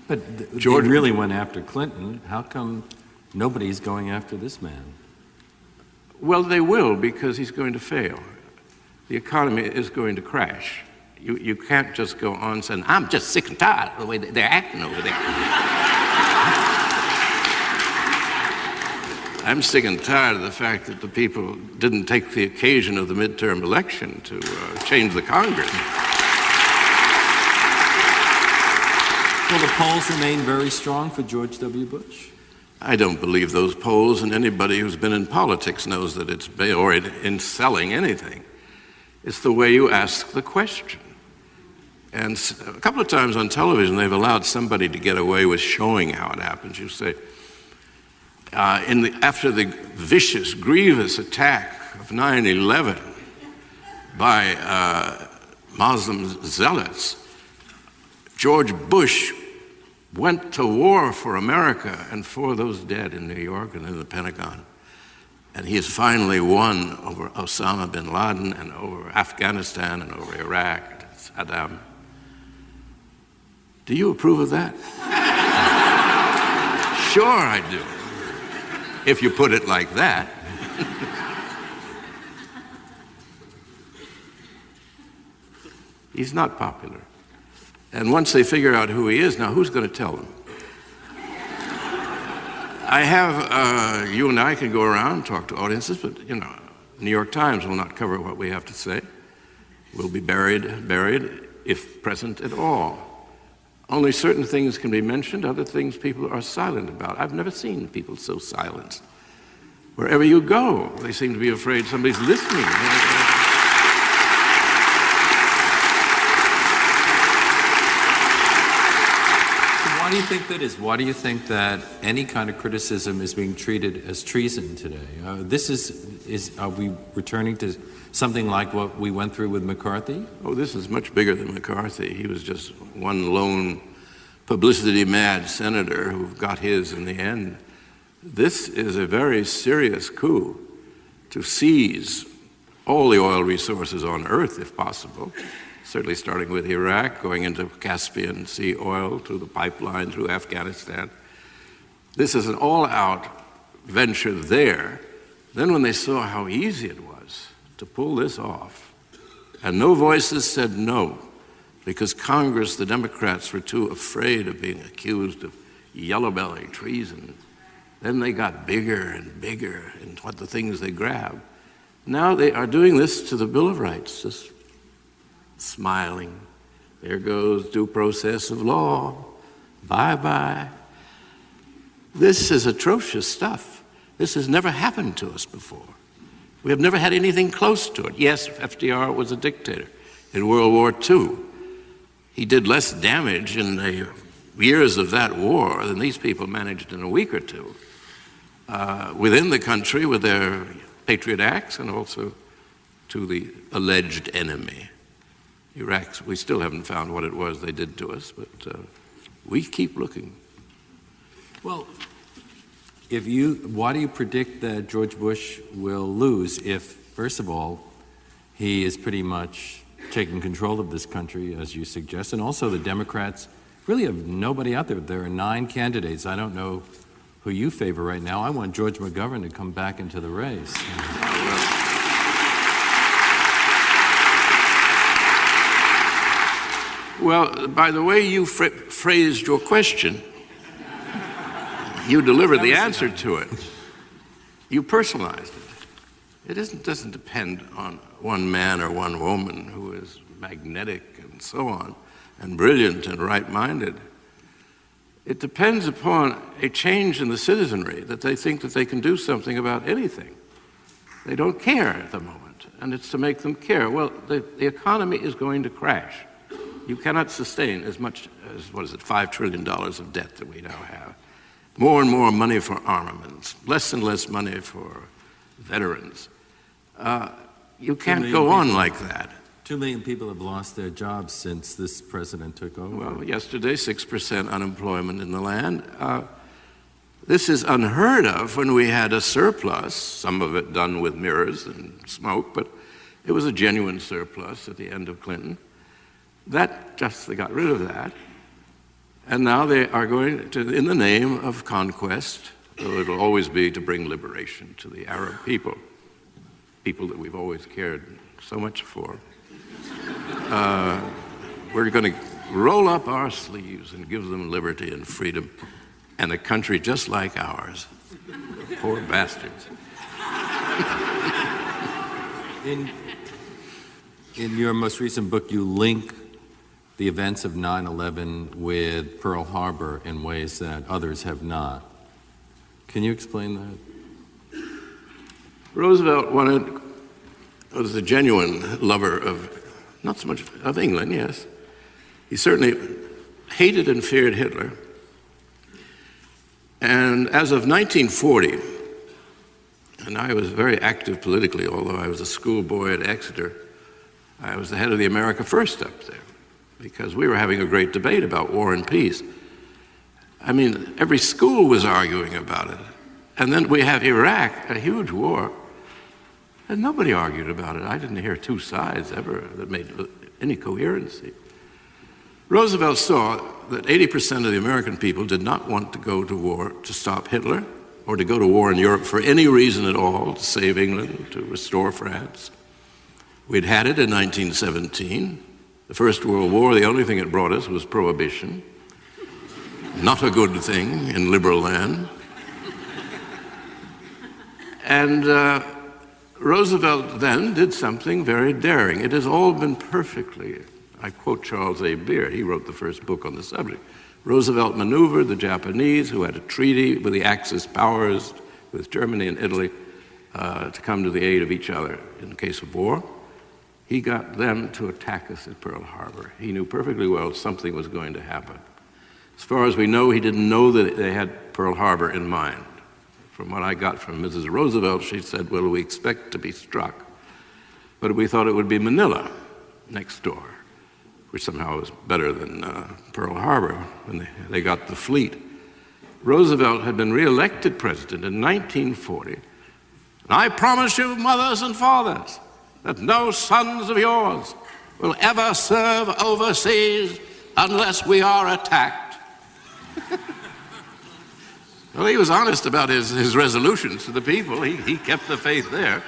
But George really went after Clinton. How come nobody's going after this man? Well, they will, because he's going to fail. The economy is going to crash. You can't just go on saying, I'm just sick and tired of the way they're acting over there. I'm sick and tired of the fact that the people didn't take the occasion of the midterm election to change the Congress. Well, the polls remain very strong for George W. Bush. I don't believe those polls, and anybody who's been in politics knows that it's, or in selling anything, it's the way you ask the question. And a couple of times on television, they've allowed somebody to get away with showing how it happens. You say, after the vicious, grievous attack of 9/11 by Muslim zealots, George Bush went to war for America and for those dead in New York and in the Pentagon. And he has finally won over Osama bin Laden and over Afghanistan and over Iraq, Saddam. Do you approve of that? Sure I do, if you put it like that. He's not popular. And once they figure out who he is, now who's going to tell them? I have, you and I can go around and talk to audiences, but, you know, New York Times will not cover what we have to say. We'll be buried, if present at all. Only certain things can be mentioned, other things people are silent about. I've never seen people so silent. Wherever you go, they seem to be afraid somebody's listening. Why do you think that is? Why do you think that any kind of criticism is being treated as treason today? Are we returning to something like what we went through with McCarthy? Oh, this is much bigger than McCarthy. He was just one lone publicity-mad senator who got his in the end. This is a very serious coup to seize all the oil resources on Earth, if possible. Certainly starting with Iraq, going into Caspian Sea oil, through the pipeline, through Afghanistan. This is an all-out venture there. Then when they saw how easy it was to pull this off, and no voices said no, because Congress, the Democrats, were too afraid of being accused of yellow-belly treason. Then they got bigger and bigger in what the things they grabbed. Now they are doing this to the Bill of Rights, just smiling. There goes due process of law. Bye-bye. This is atrocious stuff. This has never happened to us before. We have never had anything close to it. Yes, FDR was a dictator in World War II. He did less damage in the years of that war than these people managed in a week or two within the country with their Patriot Acts and also to the alleged enemy. Iraq, we still haven't found what it was they did to us, but we keep looking. Well, why do you predict that George Bush will lose if, first of all, he is pretty much taking control of this country, as you suggest, and also the Democrats really have nobody out there. There are 9 candidates. I don't know who you favor right now. I want George McGovern to come back into the race. Well, by the way you phrased your question, you delivered the answer to it. You personalized it. It doesn't depend on one man or one woman who is magnetic and so on, and brilliant and right-minded. It depends upon a change in the citizenry, that they think that they can do something about anything. They don't care at the moment, and it's to make them care. Well, the economy is going to crash. You cannot sustain as much as, $5 trillion of debt that we now have. More and more money for armaments, less and less money for veterans. You can't go on like that. 2 million people have lost their jobs since this president took over. Well, yesterday, 6% unemployment in the land. This is unheard of when we had a surplus, some of it done with mirrors and smoke, but it was a genuine surplus at the end of Clinton. They got rid of that. And now they are going to, in the name of conquest, though it'll always be to bring liberation to the Arab people that we've always cared so much for. We're going to roll up our sleeves and give them liberty and freedom and a country just like ours. Poor bastards. In your most recent book, you link the events of 9/11 with Pearl Harbor in ways that others have not. Can you explain that? Roosevelt was a genuine lover of, not so much of England, yes. He certainly hated and feared Hitler. And as of 1940, and I was very active politically, although I was a schoolboy at Exeter, I was the head of the America First up there, because we were having a great debate about war and peace. I mean, every school was arguing about it. And then we have Iraq, a huge war, and nobody argued about it. I didn't hear two sides ever that made any coherency. Roosevelt saw that 80% of the American people did not want to go to war to stop Hitler, or to go to war in Europe for any reason at all, to save England, to restore France. We'd had it in 1917. The First World War, the only thing it brought us was prohibition. Not a good thing in liberal land. And Roosevelt then did something very daring. It has all been perfectly, I quote Charles A. Beard, he wrote the first book on the subject. Roosevelt maneuvered the Japanese, who had a treaty with the Axis powers, with Germany and Italy, to come to the aid of each other in case of war. He got them to attack us at Pearl Harbor. He knew perfectly well something was going to happen. As far as we know, he didn't know that they had Pearl Harbor in mind. From what I got from Mrs. Roosevelt, she said, well, we expect to be struck, but we thought it would be Manila next door, which somehow was better than Pearl Harbor when they got the fleet. Roosevelt had been re-elected president in 1940. And I promise you, mothers and fathers, that no sons of yours will ever serve overseas unless we are attacked. Well, he was honest about his resolutions to the people. He kept the faith there.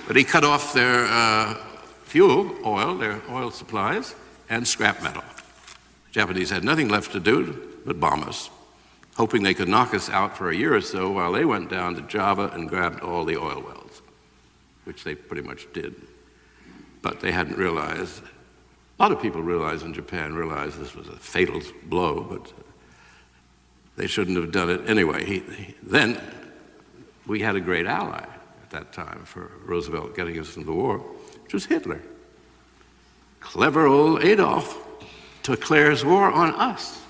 But he cut off their fuel, oil, their oil supplies, and scrap metal. The Japanese had nothing left to do but bomb us, hoping they could knock us out for a year or so while they went down to Java and grabbed all the oil wells, which they pretty much did. But they hadn't realized, a lot of people in Japan realized this was a fatal blow, but they shouldn't have done it anyway. Then we had a great ally at that time for Roosevelt getting us into the war, which was Hitler. Clever old Adolf declares war on us,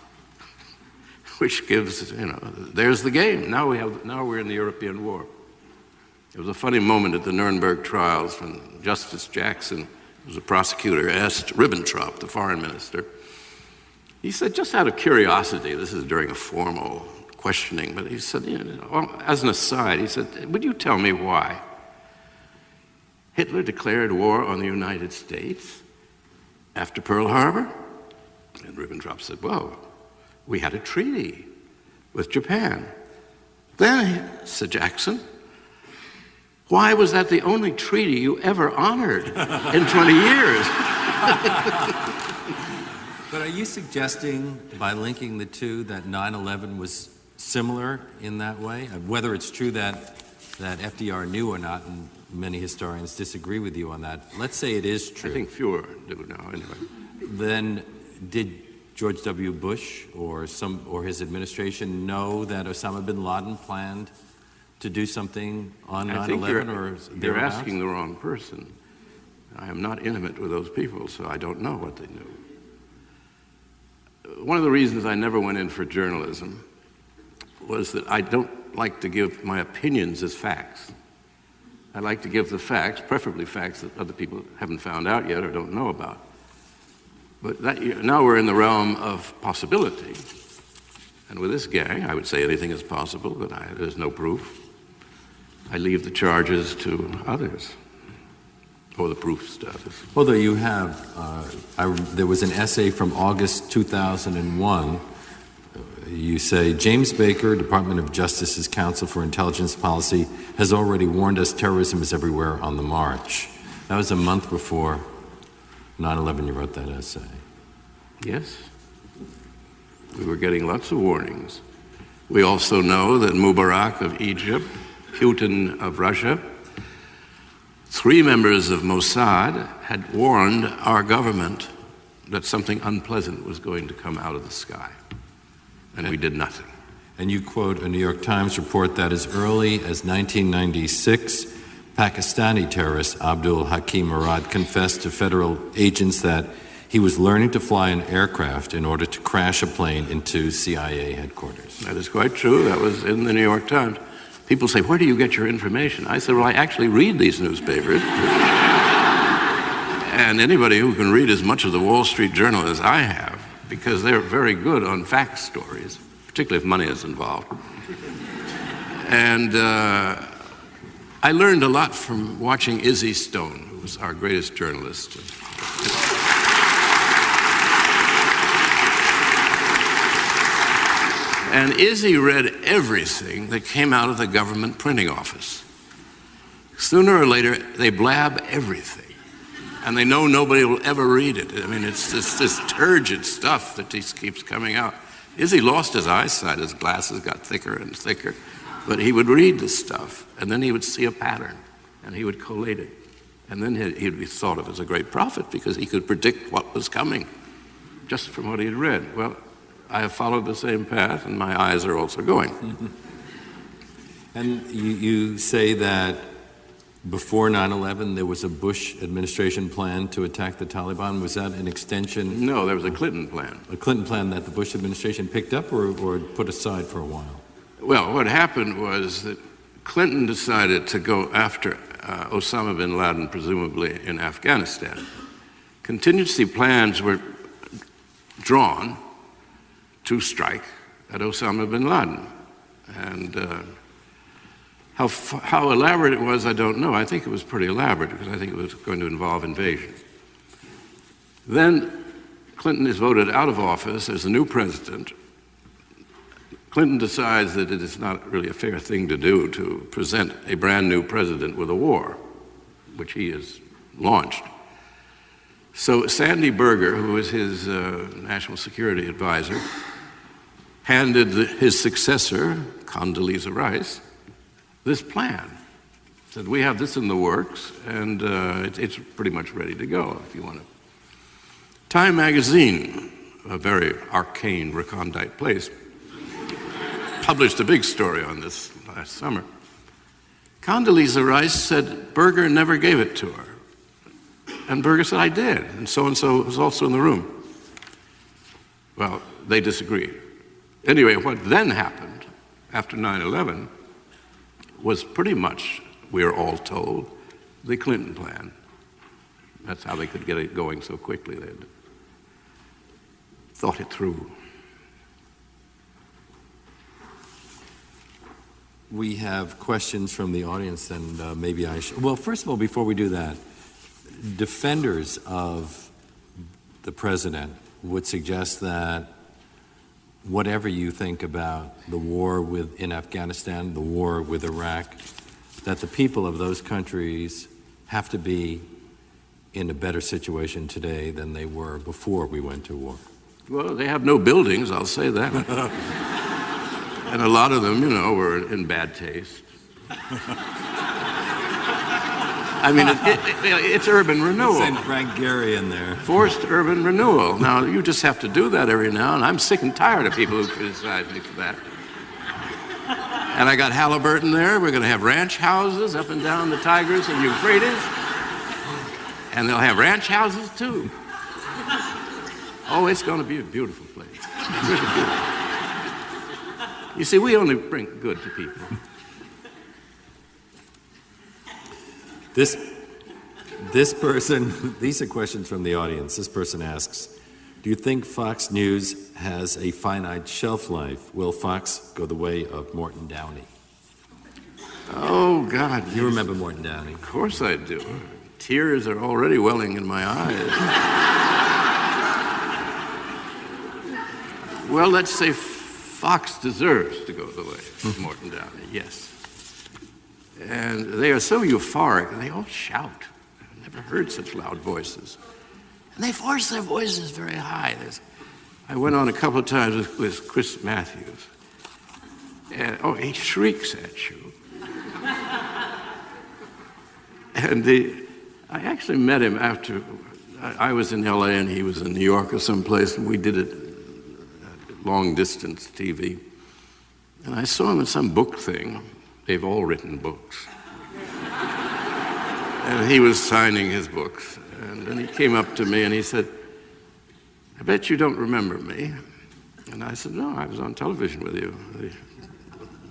which gives, there's the game. Now we're in the European war. There was a funny moment at the Nuremberg trials when Justice Jackson, who was a prosecutor, asked Ribbentrop, the foreign minister, he said, just out of curiosity, this is during a formal questioning, but he said, as an aside, he said, would you tell me why Hitler declared war on the United States after Pearl Harbor? And Ribbentrop said, well, we had a treaty with Japan. Then, said Jackson, why was that the only treaty you ever honored in 20 years? But are you suggesting, by linking the two, that 9/11 was similar in that way? Whether it's true that FDR knew or not, and many historians disagree with you on that. Let's say it is true. I think fewer do now, anyway. Then did George W. Bush or his administration know that Osama bin Laden planned to do something on 9/11 or you're asking the wrong person. I am not intimate with those people, so I don't know what they knew. One of the reasons I never went in for journalism was that I don't like to give my opinions as facts. I like to give the facts, preferably facts that other people haven't found out yet or don't know about. But now we're in the realm of possibility. And with this gang, I would say anything is possible, but there's no proof. I leave the charges to others, or the proof status. Although you have, there was an essay from August 2001. You say, James Baker, Department of Justice's Counsel for Intelligence Policy, has already warned us terrorism is everywhere on the march. That was a month before 9/11 you wrote that essay. Yes. We were getting lots of warnings. We also know that Mubarak of Egypt, Putin of Russia, 3 members of Mossad had warned our government that something unpleasant was going to come out of the sky. And we did nothing. And you quote a New York Times report that as early as 1996, Pakistani terrorist Abdul Hakim Murad confessed to federal agents that he was learning to fly an aircraft in order to crash a plane into CIA headquarters. That is quite true. That was in the New York Times. People say, where do you get your information? I said, well, I actually read these newspapers. And anybody who can read as much of the Wall Street Journal as I have, because they're very good on fact stories, particularly if money is involved. And I learned a lot from watching Izzy Stone, who was our greatest journalist. And Izzy read everything that came out of the government printing office. Sooner or later, they blab everything. And they know nobody will ever read it. I mean, it's this turgid stuff that just keeps coming out. Izzy lost his eyesight. His glasses got thicker and thicker. But he would read this stuff, and then he would see a pattern, and he would collate it. And then he'd be thought of as a great prophet because he could predict what was coming just from what he had read. Well, I have followed the same path, and my eyes are also going. And you say that before 9/11, there was a Bush administration plan to attack the Taliban. Was that an extension? No, there was a Clinton plan. A Clinton plan that the Bush administration picked up or put aside for a while? Well, what happened was that Clinton decided to go after Osama bin Laden, presumably in Afghanistan. Contingency plans were drawn to strike at Osama bin Laden. And how elaborate it was, I don't know. I think it was pretty elaborate because I think it was going to involve invasion. Then Clinton is voted out of office as the new president. Clinton decides that it is not really a fair thing to do to present a brand new president with a war, which he has launched. So Sandy Berger, who was his national security advisor, handed his successor, Condoleezza Rice, this plan. Said, we have this in the works, and it's pretty much ready to go if you want to. Time magazine, a very arcane, recondite place, published a big story on this last summer. Condoleezza Rice said Berger never gave it to her. And Berger said, I did, and so was also in the room. Well, they disagreed. Anyway, what then happened after 9/11 was pretty much we're all told, the Clinton plan. That's how they could get it going so quickly. They'd thought it through. We have questions from the audience, and maybe I should. Well, first of all, before we do that, defenders of the president would suggest that whatever you think about the war in Afghanistan, the war with Iraq, that the people of those countries have to be in a better situation today than they were before we went to war. Well, they have no buildings, I'll say that. And a lot of them, were in bad taste. I mean, it's urban renewal. Send Frank Gehry in there. Forced urban renewal. Now, you just have to do that every now and I'm sick and tired of people who criticize me for that. And I got Halliburton there. We're going to have ranch houses up and down the Tigris and Euphrates. And they'll have ranch houses, too. Oh, it's going to be a beautiful place. Really beautiful. You see, we only bring good to people. This person, these are questions from the audience. This person asks, do you think Fox News has a finite shelf life? Will Fox go the way of Morton Downey? Oh, God. You remember Morton Downey? Of course I do. Tears are already welling in my eyes. Well, let's say Fox deserves to go the way of Morton Downey, yes. And they are so euphoric, and they all shout. I've never heard such loud voices. And they force their voices very high. I went on a couple of times with Chris Matthews. And, he shrieks at you. And I actually met him after I was in LA and he was in New York or someplace, and we did it long distance TV. And I saw him in some book thing. They've all written books. And he was signing his books. And then he came up to me and he said, I bet you don't remember me. And I said, no, I was on television with you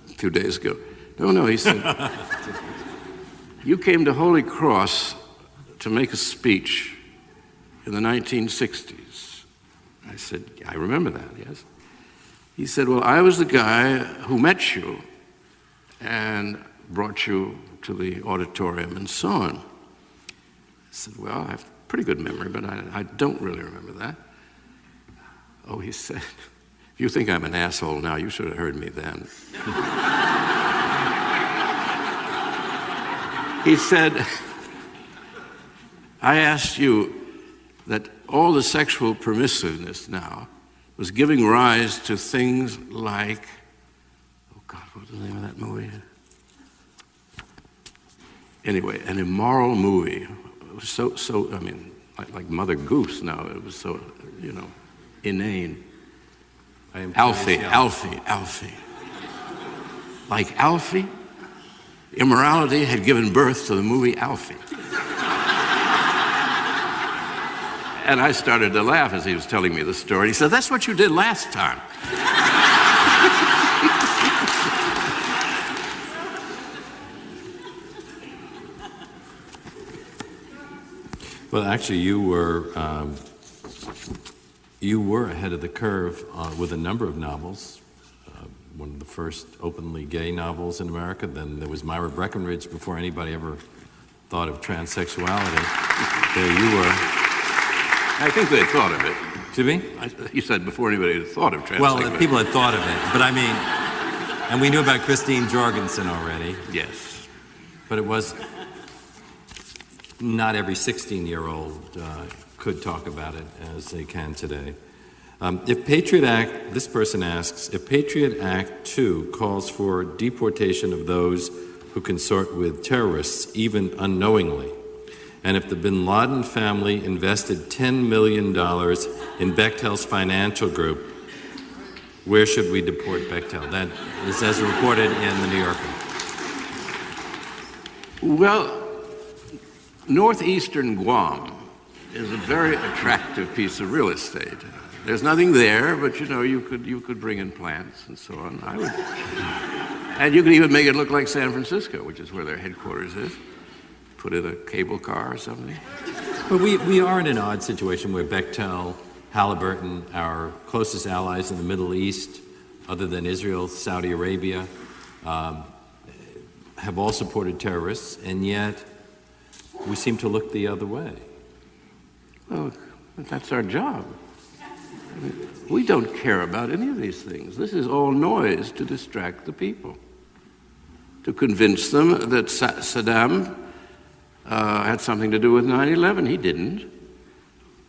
a few days ago. No, he said, you came to Holy Cross to make a speech in the 1960s. I said, I remember that, yes. He said, well, I was the guy who met you and brought you to the auditorium and so on. I said, well, I have a pretty good memory, but I don't really remember that. Oh, he said, if you think I'm an asshole now, you should have heard me then. He said, I asked you that all the sexual permissiveness now was giving rise to things like, oh God, what was the name of that movie? Anyway, an immoral movie. It was so I mean, like Mother Goose now. It was so, inane. Alfie. Like Alfie, immorality had given birth to the movie Alfie. And I started to laugh as he was telling me the story. He said, that's what you did last time. Well, actually, you were ahead of the curve with a number of novels. One of the first openly gay novels in America. Then there was Myra Breckinridge before anybody ever thought of transsexuality. There you were. I think they had thought of it. Excuse me? You said before anybody had thought of transsexuality. Well, people had thought of it, but I mean, and we knew about Christine Jorgensen already. Yes. But it was not every 16-year-old could talk about it as they can today. If Patriot Act, this person asks, if Patriot Act 2 calls for deportation of those who consort with terrorists, even unknowingly, and if the bin Laden family invested $10 million in Bechtel's financial group, where should we deport Bechtel? That is as reported in the New Yorker. Well, northeastern Guam is a very attractive piece of real estate. There's nothing there, but you could bring in plants and so on. And you can even make it look like San Francisco, which is where their headquarters is. Put in a cable car or something. But we are in an odd situation where Bechtel, Halliburton, our closest allies in the Middle East, other than Israel, Saudi Arabia, have all supported terrorists, and yet we seem to look the other way. Well, that's our job. We don't care about any of these things. This is all noise to distract the people, to convince them that Saddam had something to do with 9/11. He didn't.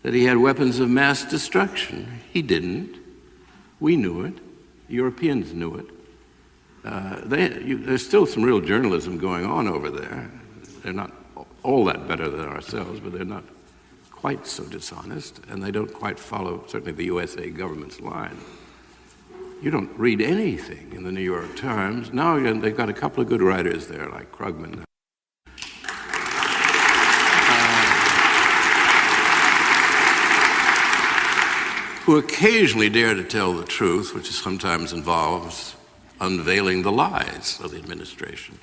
That he had weapons of mass destruction. He didn't. We knew it. Europeans knew it. There's still some real journalism going on over there. They're not all that better than ourselves, but they're not quite so dishonest, and they don't quite follow, certainly, the USA government's line. You don't read anything in the New York Times. Now they've got a couple of good writers there, like Krugman, who occasionally dare to tell the truth, which sometimes involves unveiling the lies of the administration.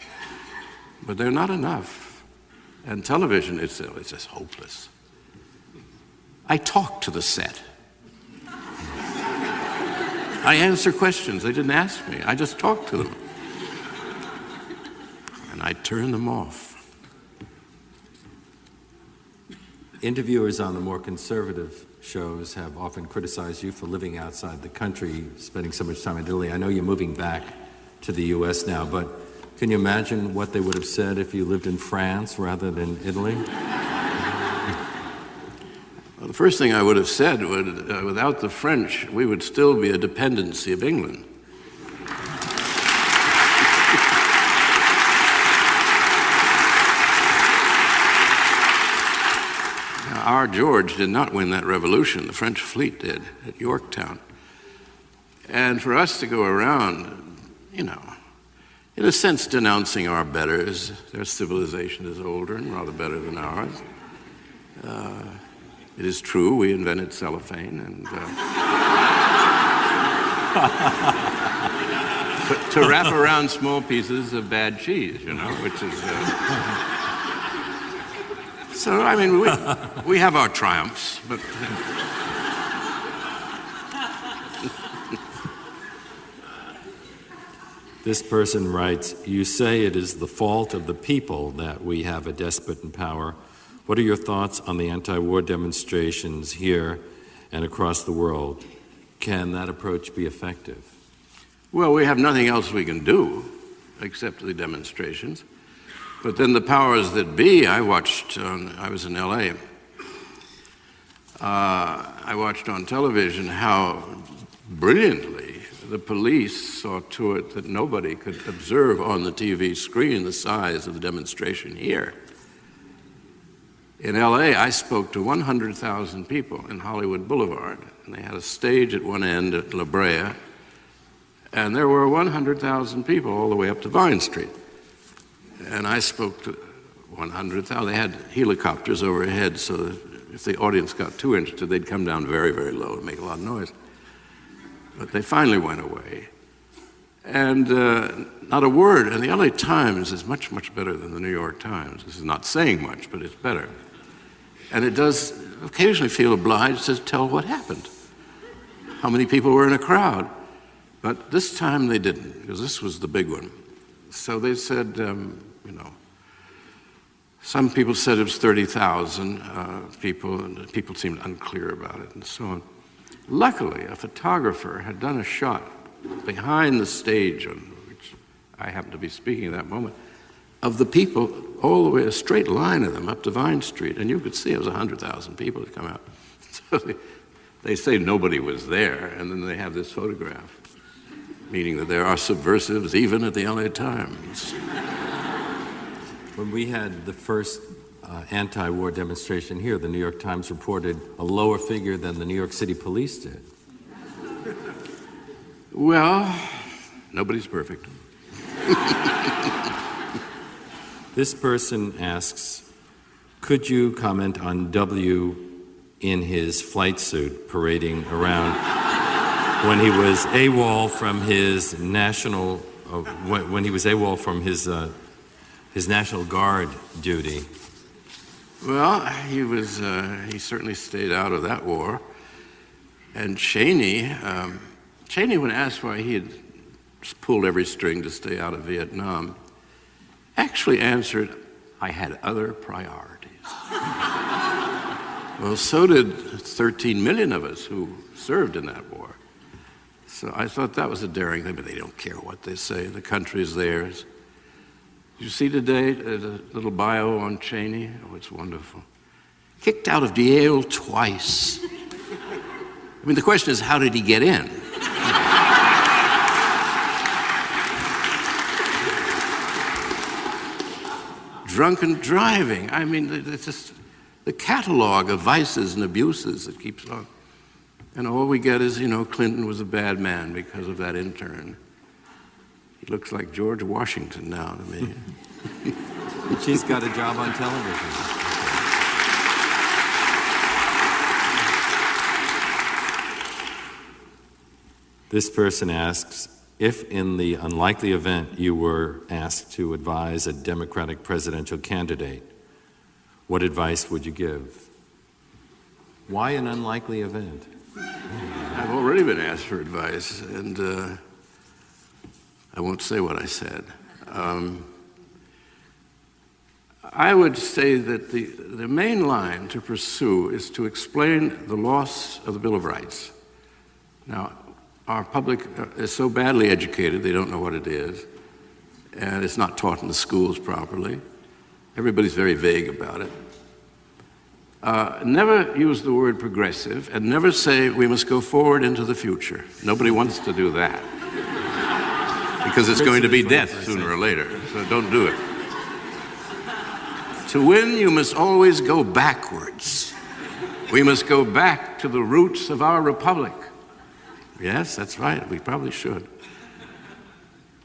But they're not enough. And television, it's just hopeless. I talk to the set. I answer questions. They didn't ask me. I just talk to them. And I turn them off. Interviewers on the more conservative shows have often criticized you for living outside the country, spending so much time in Italy. I know you're moving back to the U.S. now, but can you imagine what they would have said if you lived in France rather than Italy? Well, the first thing I would have said would, without the French, we would still be a dependency of England. Now, our George did not win that revolution. The French fleet did at Yorktown. And for us to go around, in a sense, denouncing our betters, their civilization is older and rather better than ours. It is true, we invented cellophane, and to wrap around small pieces of bad cheese, which is... So, I mean, we have our triumphs, but... This person writes, you say it is the fault of the people that we have a despot in power. What are your thoughts on the anti-war demonstrations here and across the world? Can that approach be effective? Well, we have nothing else we can do except the demonstrations. But then the powers that be, I was in L.A. I watched on television how brilliantly the police saw to it that nobody could observe on the TV screen the size of the demonstration here. In L.A., I spoke to 100,000 people in Hollywood Boulevard, and they had a stage at one end at La Brea, and there were 100,000 people all the way up to Vine Street. And I spoke to 100,000. They had helicopters overhead, so that if the audience got too interested, they'd come down very, very low and make a lot of noise. But they finally went away. And not a word. And the LA Times is much, much better than the New York Times. This is not saying much, but it's better. And it does occasionally feel obliged to tell what happened, how many people were in a crowd. But this time they didn't, because this was the big one. So they said, some people said it was 30,000 people, and people seemed unclear about it, and so on. Luckily, a photographer had done a shot behind the stage, on which I happened to be speaking at that moment, of the people all the way, a straight line of them up to Vine Street, and you could see it was 100,000 people had come out. So they say nobody was there, and then they have this photograph, meaning that there are subversives even at the LA Times. When we had the first anti-war demonstration here, the New York Times reported a lower figure than the New York City police did. Well, nobody's perfect. This person asks, could you comment on W in his flight suit parading around when he was AWOL from his national when he was AWOL from his National Guard duty? Well, he certainly stayed out of that war. And Cheney, when asked why he had pulled every string to stay out of Vietnam, actually answered, "I had other priorities." Well, so did 13 million of us who served in that war. So I thought that was a daring thing, but they don't care what they say. The country is theirs. You see today the little bio on Cheney? Oh, it's wonderful. Kicked out of Yale twice. I mean, the question is, how did he get in? Drunken driving. I mean, it's just the catalog of vices and abuses that keeps on. And all we get is, Clinton was a bad man because of that intern. He looks like George Washington now to me. She's got a job on television. This person asks, if in the unlikely event you were asked to advise a Democratic presidential candidate, what advice would you give? Why an unlikely event? I've already been asked for advice, and I won't say what I said. I would say that the main line to pursue is to explain the loss of the Bill of Rights. Now, our public is so badly educated, they don't know what it is, and it's not taught in the schools properly. Everybody's very vague about it. Never use the word progressive, and never say we must go forward into the future. Nobody wants to do that, because it's going to be death sooner or later, so don't do it. To win, you must always go backwards. We must go back to the roots of our republic. Yes, that's right, we probably should.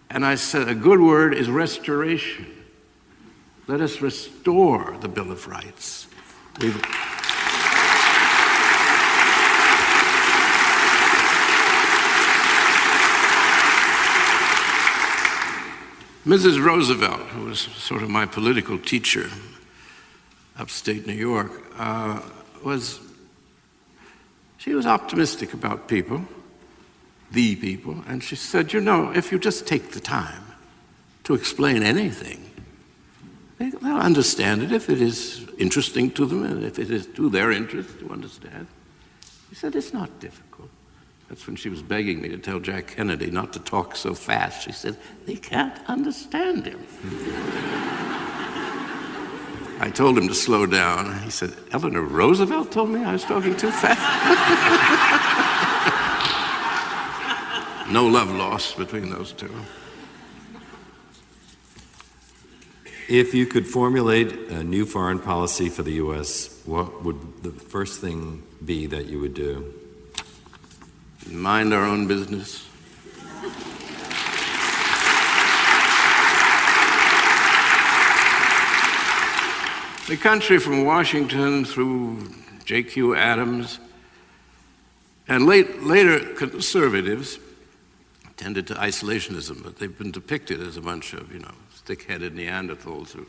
And I said a good word is restoration. Let us restore the Bill of Rights. Mrs. Roosevelt, who was sort of my political teacher, upstate New York, she was optimistic about people, the people, and she said, if you just take the time to explain anything, they'll understand it if it is interesting to them and if it is to their interest to understand. She said, it's not difficult. That's when she was begging me to tell Jack Kennedy not to talk so fast. She said, they can't understand him. I told him to slow down. He said, Eleanor Roosevelt told me I was talking too fast. No love lost between those two. If you could formulate a new foreign policy for the U.S., what would the first thing be that you would do? Mind our own business. The country from Washington through J.Q. Adams and later conservatives tended to isolationism, but they've been depicted as a bunch of, thick-headed Neanderthals who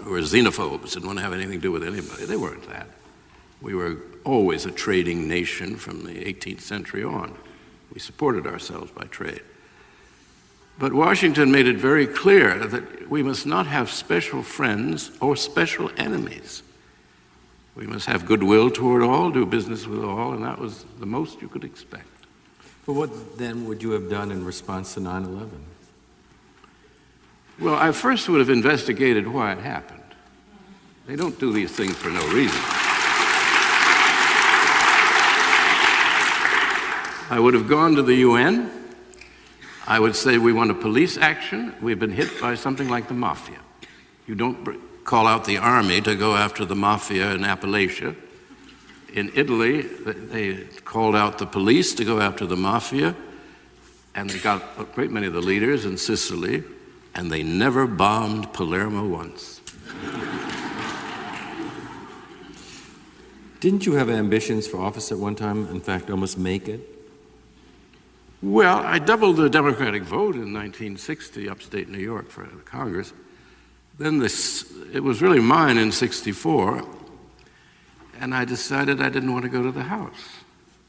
were xenophobes, didn't want to have anything to do with anybody. They weren't that. We were always a trading nation from the 18th century on. We supported ourselves by trade. But Washington made it very clear that we must not have special friends or special enemies. We must have goodwill toward all, do business with all, and that was the most you could expect. But what then would you have done in response to 9/11? Well, I first would have investigated why it happened. They don't do these things for no reason. I would have gone to the UN. I would say we want a police action. We've been hit by something like the mafia. You don't call out the army to go after the mafia in Appalachia. In Italy, they called out the police to go after the mafia, and they got a great many of the leaders in Sicily, and they never bombed Palermo once. Didn't you have ambitions for office at one time, in fact, almost make it? Well, I doubled the Democratic vote in 1960, upstate New York, for Congress. Then it was really mine in 64, and I decided I didn't want to go to the House.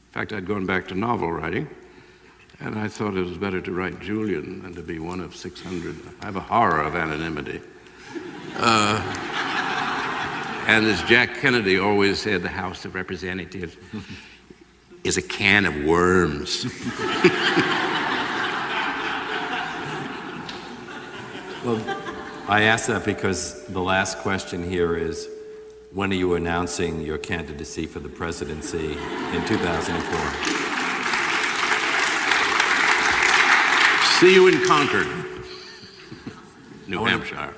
In fact, I'd gone back to novel writing, and I thought it was better to write Julian than to be one of 600. I have a horror of anonymity. And as Jack Kennedy always said, the House of Representatives is a can of worms. Well, I ask that because the last question here is, when are you announcing your candidacy for the presidency in 2004? See you in Concord, New Hampshire.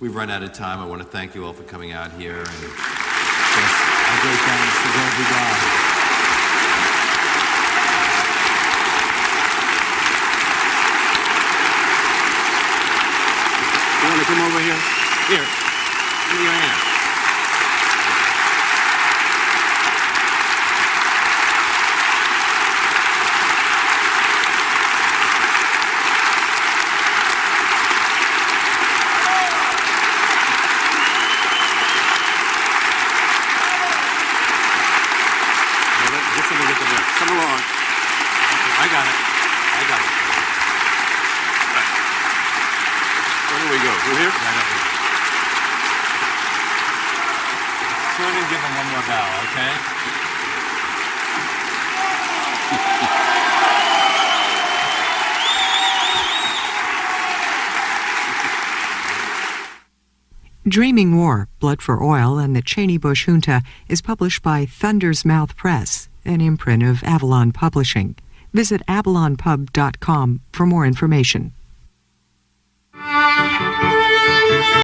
We've run out of time. I want to thank you all for coming out here. And just a great thanks to Gore Vidal. You want to come over here? Here. Give me your hand. Come along. I got it. Right. Where do we go? Through here? Right up here. Turn and give him one more bow, okay? Dreaming War, Blood for Oil and the Cheney Bush Junta is published by Thunder's Mouth Press, an imprint of Avalon Publishing. Visit avalonpub.com for more information.